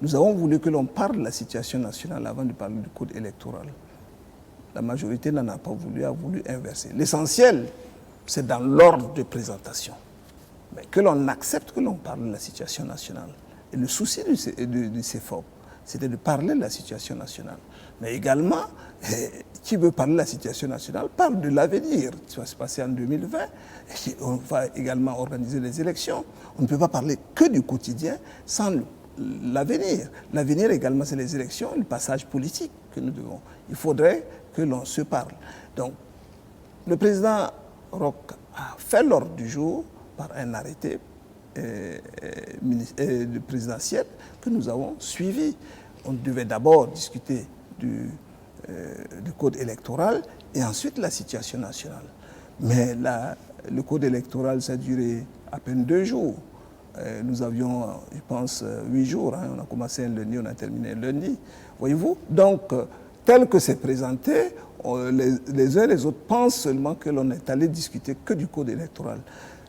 Nous avons voulu que l'on parle de la situation nationale avant de parler du code électoral. La majorité n'en a pas voulu, a voulu inverser. L'essentiel, c'est dans l'ordre de présentation. Mais que l'on accepte que l'on parle de la situation nationale. Et le souci du CFOP, c'était de parler de la situation nationale. Mais également, qui veut parler de la situation nationale parle de l'avenir. Ça va se passer en 2020. Et on va également organiser les élections. On ne peut pas parler que du quotidien sans l'avenir. L'avenir également, c'est les élections, le passage politique que nous devons. Il faudrait que l'on se parle. Donc, le président Roch a fait l'ordre du jour par un arrêté présidentiel que nous avons suivi. On devait d'abord discuter du code électoral et ensuite la situation nationale. Mais le code électoral, ça a duré à peine 2 jours. Nous avions, je pense, 8 jours. Hein. On a commencé un lundi, on a terminé un lundi. Voyez-vous? Donc, tel que c'est présenté, les uns et les autres pensent seulement que l'on est allé discuter que du code électoral.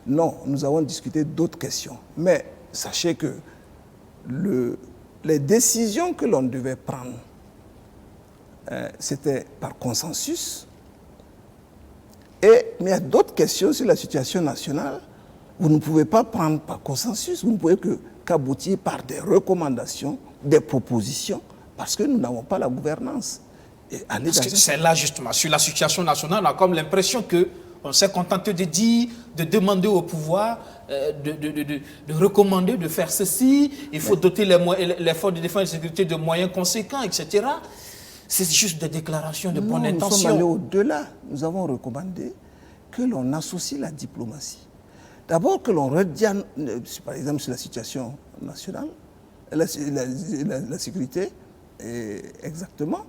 Non, nous avons discuté d'autres questions. Mais sachez que les décisions que l'on devait prendre, c'était par consensus. Mais il y a d'autres questions sur la situation nationale. Vous ne pouvez pas prendre par consensus. Vous ne pouvez qu'aboutir par des recommandations, des propositions, parce que nous n'avons pas la gouvernance. Parce que c'est là justement, sur la situation nationale, on a comme l'impression qu'on s'est contenté de dire, de demander au pouvoir de recommander, de faire ceci, il faut doter les forces de défense et de sécurité de moyens conséquents, etc. C'est juste des déclarations de bonne intention. Nous sommes allés au-delà. Nous avons recommandé que l'on associe la diplomatie. D'abord que l'on rediane, par exemple sur la situation nationale, la sécurité, exactement,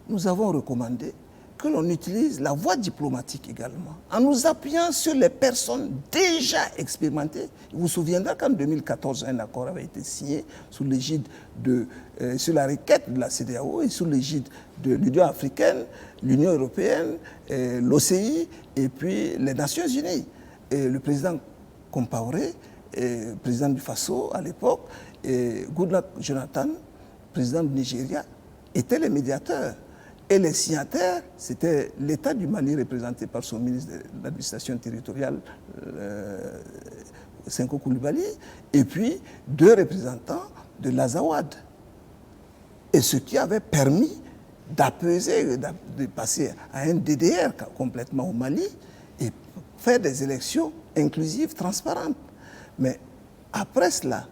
nous avons recommandé que l'on utilise la voie diplomatique également, en nous appuyant sur les personnes déjà expérimentées. Vous vous souviendrez qu'en 2014, un accord avait été signé sous l'égide sur la requête de la CEDEAO et sous l'égide de l'Union africaine, l'Union européenne, l'OCI et puis les Nations unies. Et le président Compaoré, président du Faso à l'époque, et Goodluck Jonathan, président du Nigeria, étaient les médiateurs. Et les signataires, c'était l'État du Mali représenté par son ministre de l'administration territoriale, Senko Coulibaly, et puis 2 représentants de l'Azawad. Et ce qui avait permis d'apaiser, de passer à un DDR complètement au Mali et faire des élections inclusives, transparentes. Mais après cela,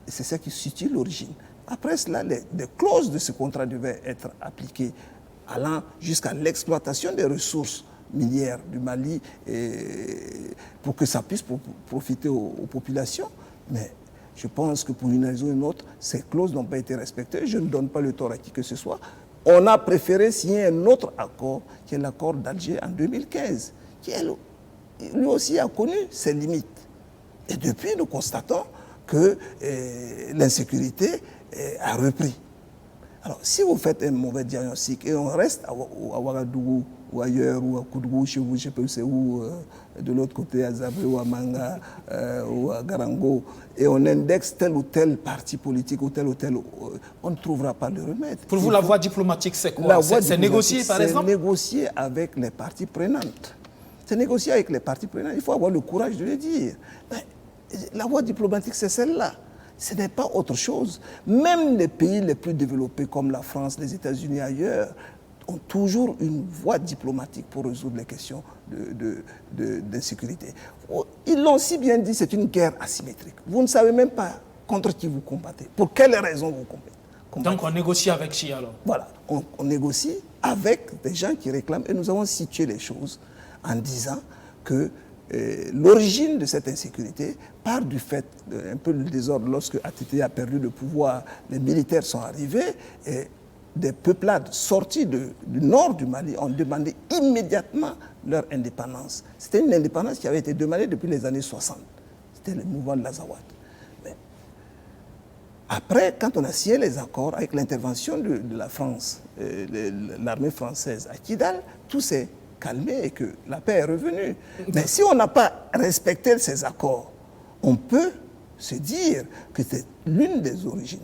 et c'est ça qui situe l'origine, après cela, les clauses de ce contrat devaient être appliquées, allant jusqu'à l'exploitation des ressources minières du Mali pour que ça puisse profiter aux populations. Mais je pense que pour une raison ou une autre, ces clauses n'ont pas été respectées. Je ne donne pas le tort à qui que ce soit. On a préféré signer un autre accord, qui est l'accord d'Alger en 2015, qui lui aussi a connu ses limites. Et depuis, nous constatons que l'insécurité a repris. Alors, si vous faites un mauvais diagnostic et on reste à Ouagadougou ou ailleurs, ou à Koudgou, chez vous, je ne sais pas c'est où, de l'autre côté, à Zabré ou à Manga ou à Garango, et on indexe tel ou tel parti politique ou tel, on ne trouvera pas le remède. Pour vous, la voie diplomatique, c'est quoi? C'est négocier, par exemple? C'est négocier avec les parties prenantes. C'est négocier avec les parties prenantes. Il faut avoir le courage de le dire. Mais la voie diplomatique, c'est celle-là. Ce n'est pas autre chose. Même les pays les plus développés comme la France, les États-Unis ailleurs ont toujours une voie diplomatique pour résoudre les questions d'insécurité. Ils l'ont si bien dit, c'est une guerre asymétrique. Vous ne savez même pas contre qui vous combattez, pour quelles raisons vous combattez. Donc on négocie avec qui alors? Voilà, on négocie avec des gens qui réclament, et nous avons situé les choses en disant que l'origine de cette insécurité part du fait, un peu le désordre, lorsque ATT a perdu le pouvoir, les militaires sont arrivés et des peuplades sorties du nord du Mali ont demandé immédiatement leur indépendance. C'était une indépendance qui avait été demandée depuis les années 60. C'était le mouvement de l'Azawad. Mais après, quand on a signé les accords avec l'intervention de la France, l'armée française à Kidal, tout s'est calmé et que la paix est revenue. Mais si on n'a pas respecté ces accords, on peut se dire que c'est l'une des origines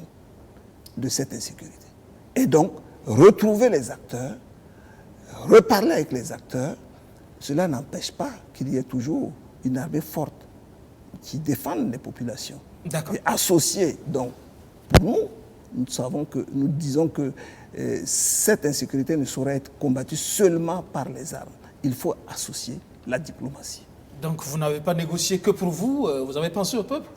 de cette insécurité. Et donc, retrouver les acteurs, reparler avec les acteurs, cela n'empêche pas qu'il y ait toujours une armée forte qui défende les populations. Et associée, donc, nous disons que cette insécurité ne saurait être combattue seulement par les armes. Il faut associer la diplomatie. Donc vous n'avez pas négocié que pour vous, vous avez pensé au peuple?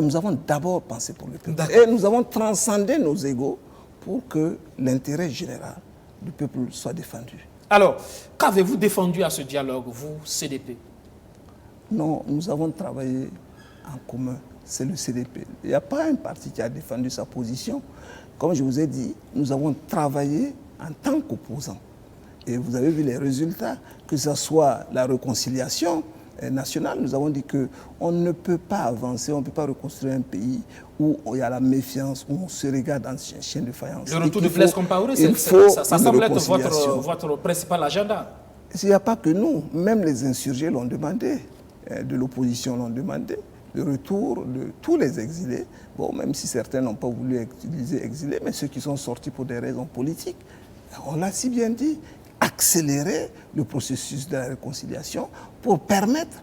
Nous avons d'abord pensé pour le peuple. Et nous avons transcendé nos égos pour que l'intérêt général du peuple soit défendu. Alors, qu'avez-vous défendu à ce dialogue, vous, CDP? Non, nous avons travaillé en commun. C'est le CDP. Il n'y a pas un parti qui a défendu sa position. Comme je vous ai dit, nous avons travaillé en tant qu'opposants. Et vous avez vu les résultats, que ce soit la réconciliation nationale. Nous avons dit qu'on ne peut pas avancer, on ne peut pas reconstruire un pays où il y a la méfiance, où on se regarde en chien de faïence. Le retour de Blaise Compaoré, ça semble être votre principal agenda. Il n'y a pas que nous, même les insurgés l'ont demandé, de l'opposition l'ont demandé, le retour de tous les exilés, bon, même si certains n'ont pas voulu utiliser exilés, mais ceux qui sont sortis pour des raisons politiques, on l'a si bien dit, accélérer le processus de la réconciliation pour permettre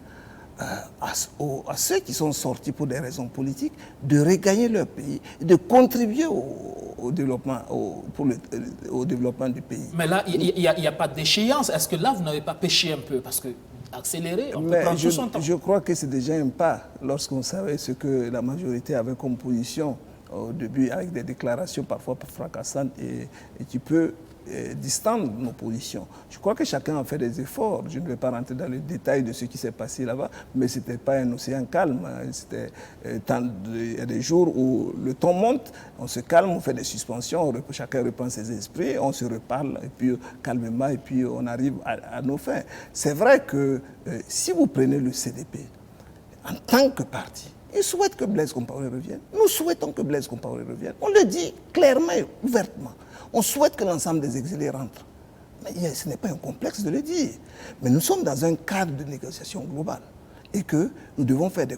à ceux qui sont sortis pour des raisons politiques de regagner leur pays et de contribuer au développement, au développement du pays. Mais là, il n'y a pas d'échéance. Est-ce que là, vous n'avez pas péché un peu? Parce que accélérer, on peut prendre tout son temps. Je crois que c'est déjà un pas lorsqu'on savait ce que la majorité avait comme position au début, avec des déclarations parfois fracassantes et qui peut distendre nos positions. Je crois que chacun a fait des efforts. Je ne vais pas rentrer dans les détails de ce qui s'est passé là-bas, mais ce n'était pas un océan calme. Il y a des jours où le ton monte, on se calme, on fait des suspensions, chacun reprend ses esprits, on se reparle, et puis calmement, et puis on arrive à nos fins. C'est vrai que si vous prenez le CDP, en tant que parti, ils souhaitent que Blaise Compaoré revienne. Nous souhaitons que Blaise Compaoré revienne. On le dit clairement et ouvertement. On souhaite que l'ensemble des exilés rentrent. Mais ce n'est pas un complexe de le dire. Mais nous sommes dans un cadre de négociation globale. Et que nous devons faire des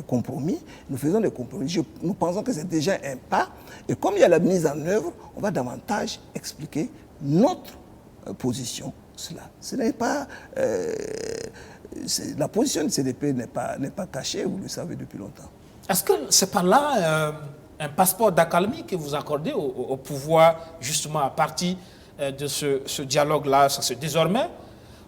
compromis. Nous faisons des compromis. Nous pensons que c'est déjà un pas. Et comme il y a la mise en œuvre, on va davantage expliquer notre position. Cela. Ce n'est pas... la position du CDP n'est pas cachée, vous le savez depuis longtemps. Est-ce que c'est par là un passeport d'accalmie que vous accordez au pouvoir, justement, à partir de ce dialogue-là? Désormais,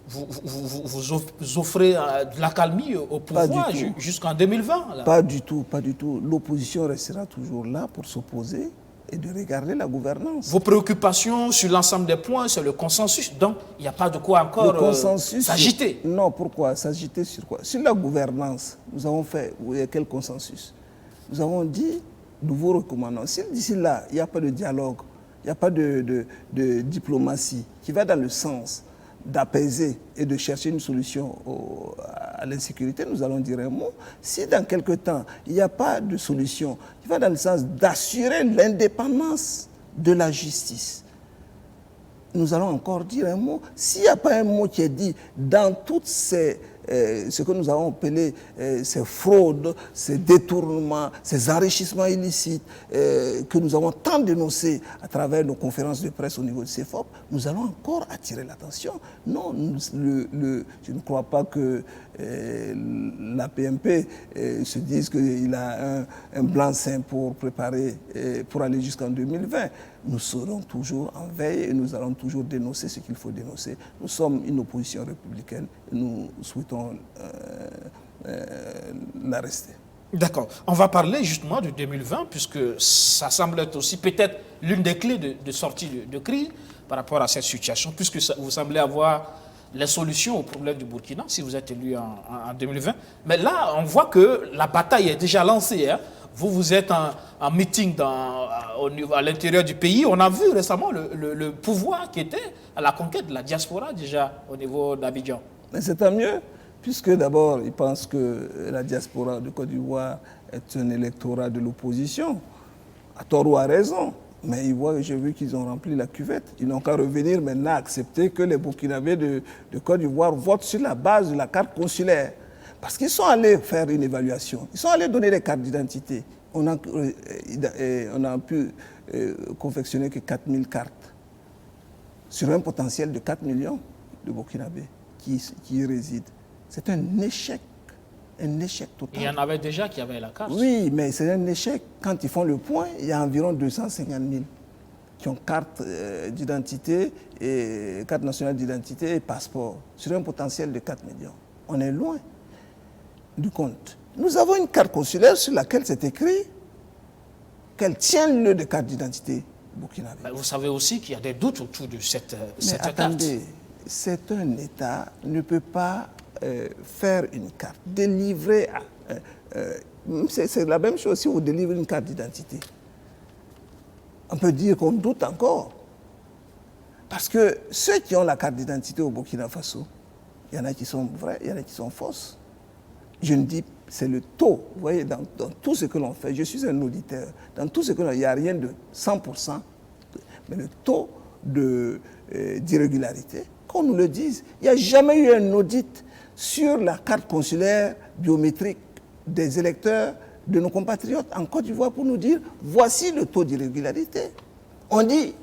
vous offrez de l'accalmie au pouvoir jusqu'en 2020 là. Pas du tout, pas du tout. L'opposition restera toujours là pour s'opposer et de regarder la gouvernance. Vos préoccupations sur l'ensemble des points, c'est le consensus. Donc, il n'y a pas de quoi encore s'agiter. Non, pourquoi? S'agiter sur quoi? Sur la gouvernance, nous avons fait quel consensus? Nous avons dit, nous vous recommandons, si d'ici là, il n'y a pas de dialogue, il n'y a pas de diplomatie qui va dans le sens d'apaiser et de chercher une solution à l'insécurité, nous allons dire un mot. Si dans quelque temps, il n'y a pas de solution qui va dans le sens d'assurer l'indépendance de la justice, nous allons encore dire un mot. S'il n'y a pas un mot qui est dit dans toutes ce que nous avons appelé ces fraudes, ces détournements, ces enrichissements illicites que nous avons tant dénoncés à travers nos conférences de presse au niveau du CEFOP, nous allons encore attirer l'attention. Non, je ne crois pas que la PMP se dise qu'il a un blanc-seing pour préparer, pour aller jusqu'en 2020. Nous serons toujours en veille et nous allons toujours dénoncer ce qu'il faut dénoncer. Nous sommes une opposition républicaine et nous souhaitons la rester. D'accord. On va parler justement de 2020 puisque ça semble être aussi peut-être l'une des clés de sortie de crise par rapport à cette situation, puisque vous semblez avoir les solutions aux problèmes du Burkina si vous êtes élu en 2020. Mais là, on voit que la bataille est déjà lancée. Hein. Vous êtes en meeting à l'intérieur du pays. On a vu récemment le pouvoir qui était à la conquête de la diaspora déjà au niveau d'Abidjan. Mais c'est tant mieux, puisque d'abord, ils pensent que la diaspora de Côte d'Ivoire est un électorat de l'opposition, à tort ou à raison. Mais j'ai vu qu'ils ont rempli la cuvette. Ils n'ont qu'à revenir maintenant accepter que les Burkinabés de Côte d'Ivoire votent sur la base de la carte consulaire. Parce qu'ils sont allés faire une évaluation. Ils sont allés donner des cartes d'identité. On a pu confectionner que 4000 cartes sur un potentiel de 4 millions de Burkinabés qui y résident. C'est un échec total. Il y en avait déjà qui avaient la carte. Oui, mais c'est un échec. Quand ils font le point, il y a environ 250 000 qui ont carte d'identité, carte nationale d'identité et passeport, sur un potentiel de 4 millions. On est loin du compte. Nous avons une carte consulaire sur laquelle c'est écrit qu'elle tient le lieu de carte d'identité burkinabé. Vous savez aussi qu'il y a des doutes autour de cette carte. Attendez, c'est un État ne peut pas faire une carte, délivrer... c'est la même chose si vous délivrez une carte d'identité. On peut dire qu'on doute encore. Parce que ceux qui ont la carte d'identité au Burkina Faso, il y en a qui sont vraies, il y en a qui sont fausses. Je ne dis, c'est le taux. Vous voyez, dans tout ce que l'on fait, je suis un auditeur, dans tout ce que l'on fait, il n'y a rien de 100%, mais le taux d'irrégularité, qu'on nous le dise, il n'y a jamais eu un audit sur la carte consulaire biométrique des électeurs de nos compatriotes en Côte d'Ivoire pour nous dire, voici le taux d'irrégularité. On dit,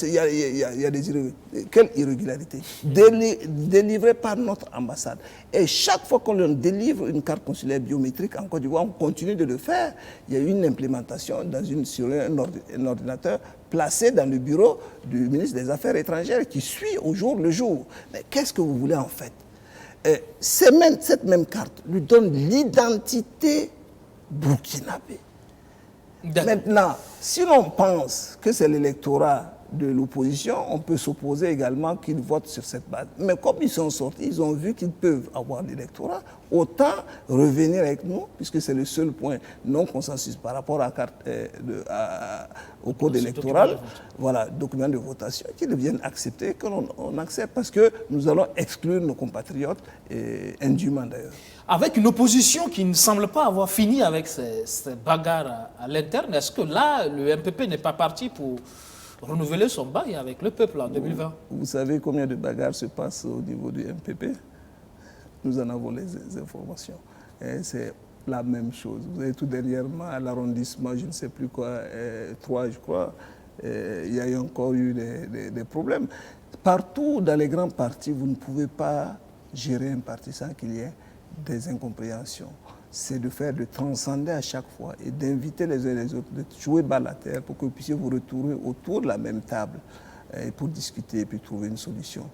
il y a des irrégularités. Quelle irrégularité? Délivrée par notre ambassade. Et chaque fois qu'on délivre une carte consulaire biométrique en Côte d'Ivoire, on continue de le faire. Il y a eu une implémentation sur un ordinateur placé dans le bureau du ministre des Affaires étrangères qui suit au jour le jour. Mais qu'est-ce que vous voulez en fait? Cette même carte lui donne l'identité burkinabé. Maintenant, si l'on pense que c'est l'électorat de l'opposition, on peut s'opposer également qu'ils votent sur cette base. Mais comme ils sont sortis, ils ont vu qu'ils peuvent avoir l'électorat, autant revenir avec nous, puisque c'est le seul point non-consensus par rapport à au code électoral, voilà, document de votation, qu'ils deviennent accepter, que l'on accepte, parce que nous allons exclure nos compatriotes, indûment d'ailleurs. Avec une opposition qui ne semble pas avoir fini avec ces bagarres à l'interne, est-ce que là, le MPP n'est pas parti pour renouveler son bail avec le peuple en 2020? Vous savez combien de bagarres se passent au niveau du MPP? Nous en avons les informations. C'est la même chose. Vous avez tout dernièrement à l'arrondissement, je ne sais plus quoi, 3 je crois, il y a encore eu des problèmes. Partout dans les grands partis, vous ne pouvez pas gérer un parti sans qu'il y ait des incompréhensions. C'est de transcender à chaque fois et d'inviter les uns et les autres, de jouer balle à terre pour que vous puissiez vous retrouver autour de la même table pour discuter et puis trouver une solution.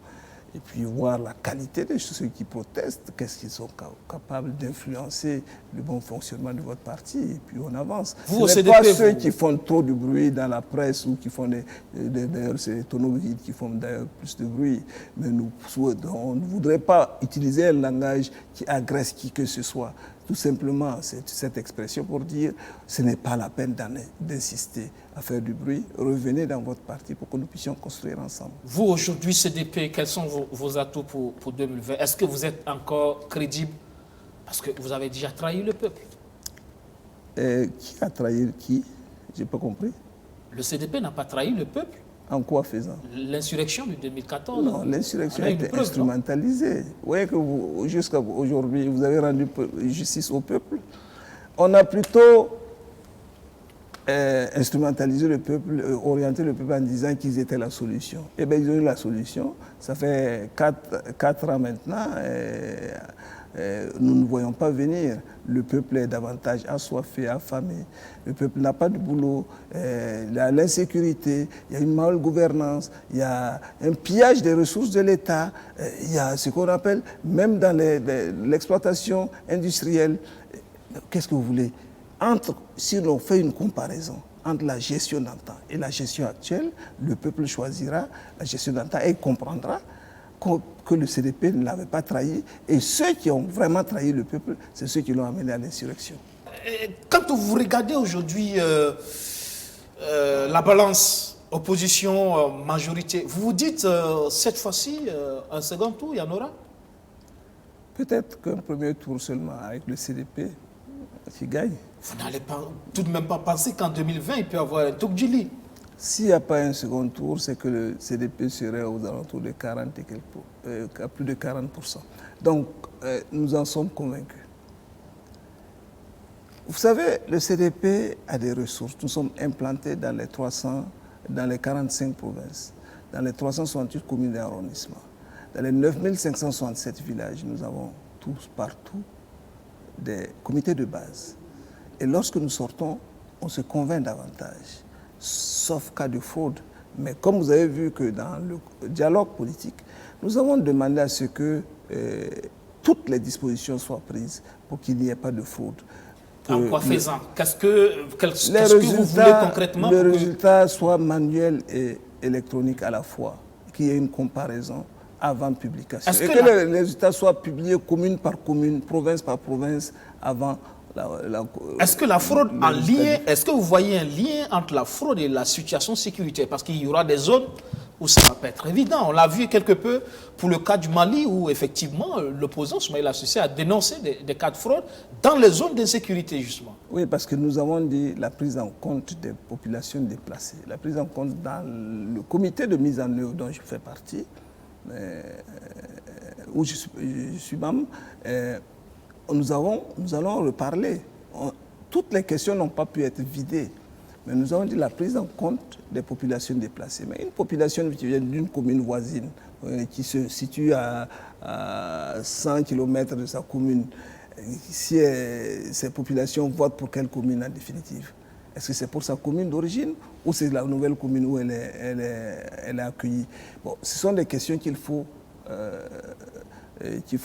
Et puis voir la qualité de ceux qui protestent, qu'est-ce qu'ils sont capables d'influencer le bon fonctionnement de votre parti, et puis on avance. Vous, ce n'est pas ceux qui font trop de bruit dans la presse ou qui font d'ailleurs c'est les tonneaux vides qui font d'ailleurs plus de bruit, mais on ne voudrait pas utiliser un langage qui agresse qui que ce soit. Tout simplement, c'est cette expression pour dire ce n'est pas la peine d'insister à faire du bruit. Revenez dans votre parti pour que nous puissions construire ensemble. Vous, aujourd'hui, CDP, quels sont vos atouts pour 2020? Est-ce que vous êtes encore crédible? Parce que vous avez déjà trahi le peuple. Qui a trahi qui? Je n'ai pas compris. Le CDP n'a pas trahi le peuple. En quoi faisant? L'insurrection de 2014. Non, l'insurrection a été instrumentalisée. Vous voyez que jusqu'à aujourd'hui, vous avez rendu justice au peuple. On a plutôt instrumentalisé le peuple, orienté le peuple en disant qu'ils étaient la solution. Eh bien, ils ont eu la solution. Ça fait 4 ans maintenant. Nous ne voyons pas venir. Le peuple est davantage assoiffé, affamé. Le peuple n'a pas de boulot. Il y a l'insécurité, il y a une malgouvernance, il y a un pillage des ressources de l'État. Il y a ce qu'on appelle, même dans l'exploitation industrielle, qu'est-ce que vous voulez? Si l'on fait une comparaison entre la gestion d'antan et la gestion actuelle, le peuple choisira la gestion d'antan et comprendra que le CDP ne l'avait pas trahi. Et ceux qui ont vraiment trahi le peuple, c'est ceux qui l'ont amené à l'insurrection. Quand vous regardez aujourd'hui la balance opposition-majorité, vous vous dites, cette fois-ci, un second tour, il y en aura? Peut-être qu'un premier tour seulement avec le CDP qui gagne. Vous n'allez tout de même pas penser qu'en 2020, il peut y avoir un Tokdjili? S'il n'y a pas un second tour, c'est que le CDP serait aux alentours de 40 et à plus de 40%. Donc, nous en sommes convaincus. Vous savez, le CDP a des ressources. Nous sommes implantés dans les 45 provinces, dans les 368 communes d'arrondissement, dans les 9567 villages. Nous avons tous partout des comités de base. Et lorsque nous sortons, on se convainc davantage, sauf cas de fraude. Mais comme vous avez vu que dans le dialogue politique, nous avons demandé à ce que toutes les dispositions soient prises pour qu'il n'y ait pas de fraude. En quoi faisant? Qu'est-ce que vous voulez concrètement? Le résultat soit manuel et électronique à la fois, qu'il y ait une comparaison avant publication. Et que les résultats soient publiés commune par commune, province par province, avant Est-ce que la fraude en lien, est-ce que vous voyez un lien entre la fraude et la situation sécuritaire? Parce qu'il y aura des zones où ça ne va pas être évident. On l'a vu quelque peu pour le cas du Mali où effectivement l'opposant Soumaïla Cissé a dénoncé des cas de fraude dans les zones d'insécurité justement. Oui, parce que nous avons dit la prise en compte des populations déplacées. La prise en compte dans le comité de mise en œuvre dont je fais partie, où je suis membre, nous allons reparler. Toutes les questions n'ont pas pu être vidées. Mais nous avons dit la prise en compte des populations déplacées. Mais une population qui vient d'une commune voisine, qui se situe à 100 km de sa commune, si ces populations votent pour quelle commune en définitive? Est-ce que c'est pour sa commune d'origine ou c'est la nouvelle commune où elle est accueillie? Bon, ce sont des questions qu'il faut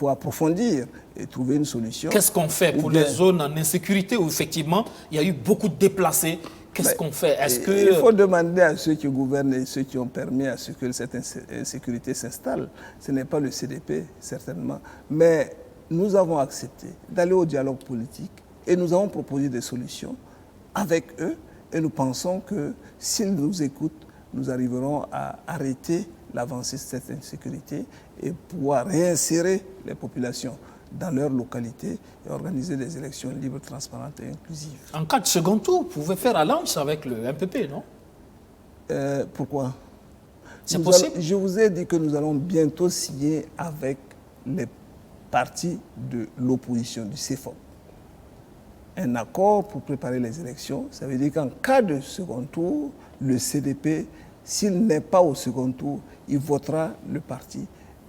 approfondir et trouver une solution. Qu'est-ce qu'on fait pour les zones en insécurité où effectivement il y a eu beaucoup de déplacés? Qu'est-ce qu'on fait? Il faut demander à ceux qui gouvernent et ceux qui ont permis à ce que cette insécurité s'installe. Ce n'est pas le CDP, certainement. Mais nous avons accepté d'aller au dialogue politique et nous avons proposé des solutions avec eux. Et nous pensons que s'ils nous écoutent, nous arriverons à arrêter l'avancée de cette insécurité et pouvoir réinsérer les populations dans leur localité et organiser des élections libres, transparentes et inclusives. En cas de second tour, vous pouvez faire alliance avec le MPP, non? Pourquoi? C'est possible? Je vous ai dit que nous allons bientôt signer avec les partis de l'opposition, du CFOP. un accord pour préparer les élections. Ça veut dire qu'en cas de second tour, le CDP, s'il n'est pas au second tour, il votera le parti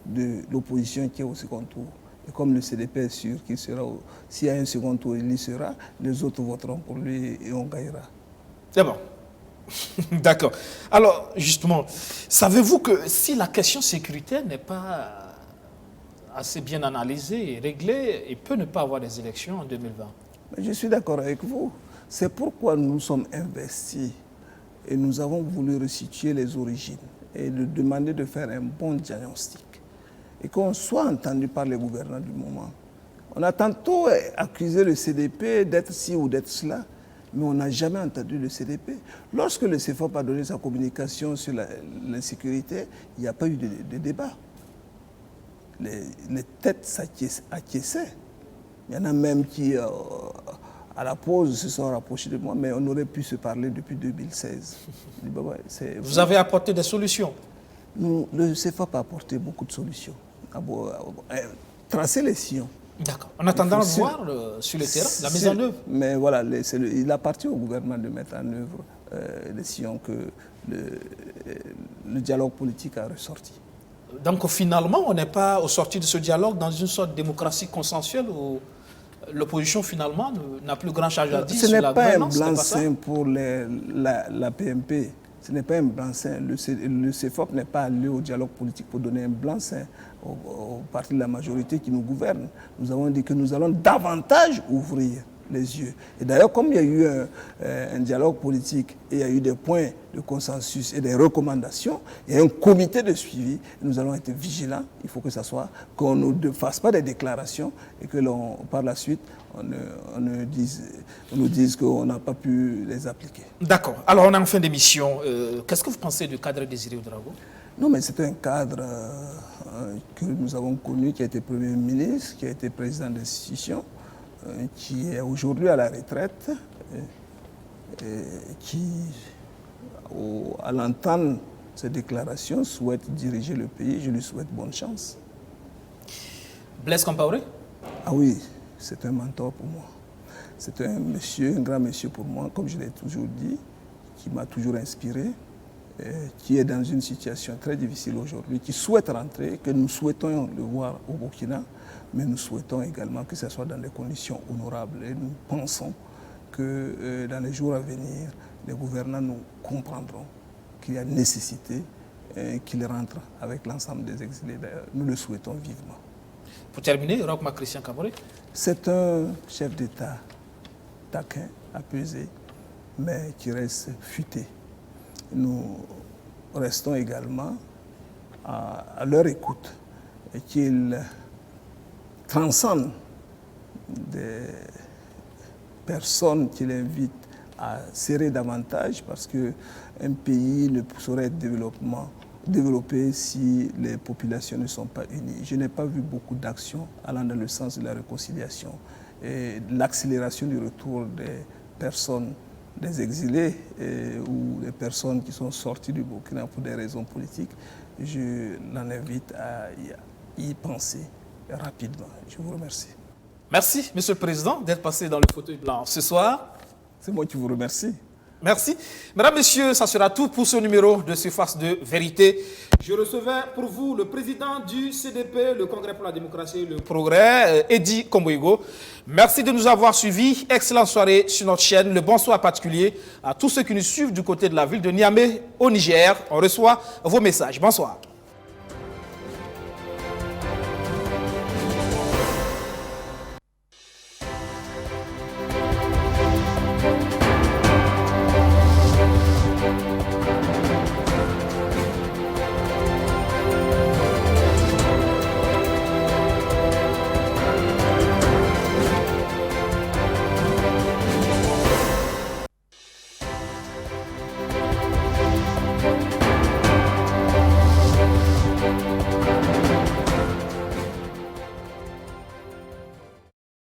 de l'opposition qui est au second tour. Et comme le CDP est sûr qu'il sera, s'il y a un second tour, il y sera, les autres voteront pour lui et on gagnera. C'est bon. D'accord. Alors, justement, savez-vous que si la question sécuritaire n'est pas assez bien analysée et réglée, il peut ne pas avoir des élections en 2020? Je suis d'accord avec vous. C'est pourquoi nous sommes investis et nous avons voulu resituer les origines et de demander de faire un bon diagnostic et qu'on soit entendu par les gouvernants du moment. On a tantôt accusé le CDP d'être ci ou d'être cela, mais on n'a jamais entendu le CDP. Lorsque le CFOP a donné sa communication sur l'insécurité, il n'y a pas eu de débat. Les têtes s'acquiesçaient. Il y en a même qui, à la pause, se sont rapprochés de moi, mais on aurait pu se parler depuis 2016. Vous avez apporté des solutions? Le CFOP a apporté beaucoup de solutions. Tracer les sillons. D'accord. En attendant de voir sur le terrain la mise en œuvre. Mais voilà, il appartient au gouvernement de mettre en œuvre les sillons que le dialogue politique a ressorti. Donc finalement, on n'est pas au sorti de ce dialogue dans une sorte de démocratie consensuelle où l'opposition finalement n'a plus grand chose à dire sur la gouvernance. Ce n'est pas un blanc-seing pour la PMP. Ce n'est pas un blanc-seing. Le CFOP n'est pas allé au dialogue politique pour donner un blanc-seing au parti de la majorité qui nous gouverne. Nous avons dit que nous allons davantage ouvrir les yeux. Et d'ailleurs, comme il y a eu un dialogue politique et il y a eu des points de consensus et des recommandations, il y a un comité de suivi. Nous allons être vigilants. Il faut que ça soit, qu'on ne fasse pas des déclarations et que par la suite, on nous dise qu'on n'a pas pu les appliquer. D'accord. Alors, on est en fin d'émission. Qu'est-ce que vous pensez du cadre Désiré Ouédraogo? Non, mais c'est un cadre que nous avons connu, qui a été Premier ministre, qui a été président d'institution, qui est aujourd'hui à la retraite, qui, à l'entendre ces déclarations, souhaite diriger le pays. Je lui souhaite bonne chance. Blaise Compaoré? Ah oui, c'est un mentor pour moi. C'est un monsieur, un grand monsieur pour moi, comme je l'ai toujours dit, qui m'a toujours inspiré, qui est dans une situation très difficile aujourd'hui, qui souhaite rentrer, que nous souhaitons le voir au Burkina, mais nous souhaitons également que ce soit dans des conditions honorables. Et nous pensons que dans les jours à venir, les gouvernants nous comprendront qu'il y a nécessité qu'il rentre avec l'ensemble des exilés. D'ailleurs, nous le souhaitons vivement. Pour terminer, Roch Christian Kaboré? C'est un chef d'État taquin, apaisé, mais qui reste futé. Nous restons également à leur écoute et qu'ils transcendent des personnes qui l'invitent à serrer davantage parce qu'un pays ne saurait être développé si les populations ne sont pas unies. Je n'ai pas vu beaucoup d'actions allant dans le sens de la réconciliation et de l'accélération du retour des personnes, des exilés ou des personnes qui sont sorties du Burkina pour des raisons politiques. Je l'en invite à y penser rapidement. Je vous remercie. Merci, Monsieur le Président, d'être passé dans le fauteuil blanc ce soir. C'est moi qui vous remercie. Merci. Mesdames, Messieurs, ça sera tout pour ce numéro de Surface de Vérité. Je recevais pour vous le président du CDP, le Congrès pour la démocratie et le progrès, Eddy Komboigo. Merci de nous avoir suivis. Excellente soirée sur notre chaîne. Le bonsoir particulier à tous ceux qui nous suivent du côté de la ville de Niamey au Niger. On reçoit vos messages. Bonsoir.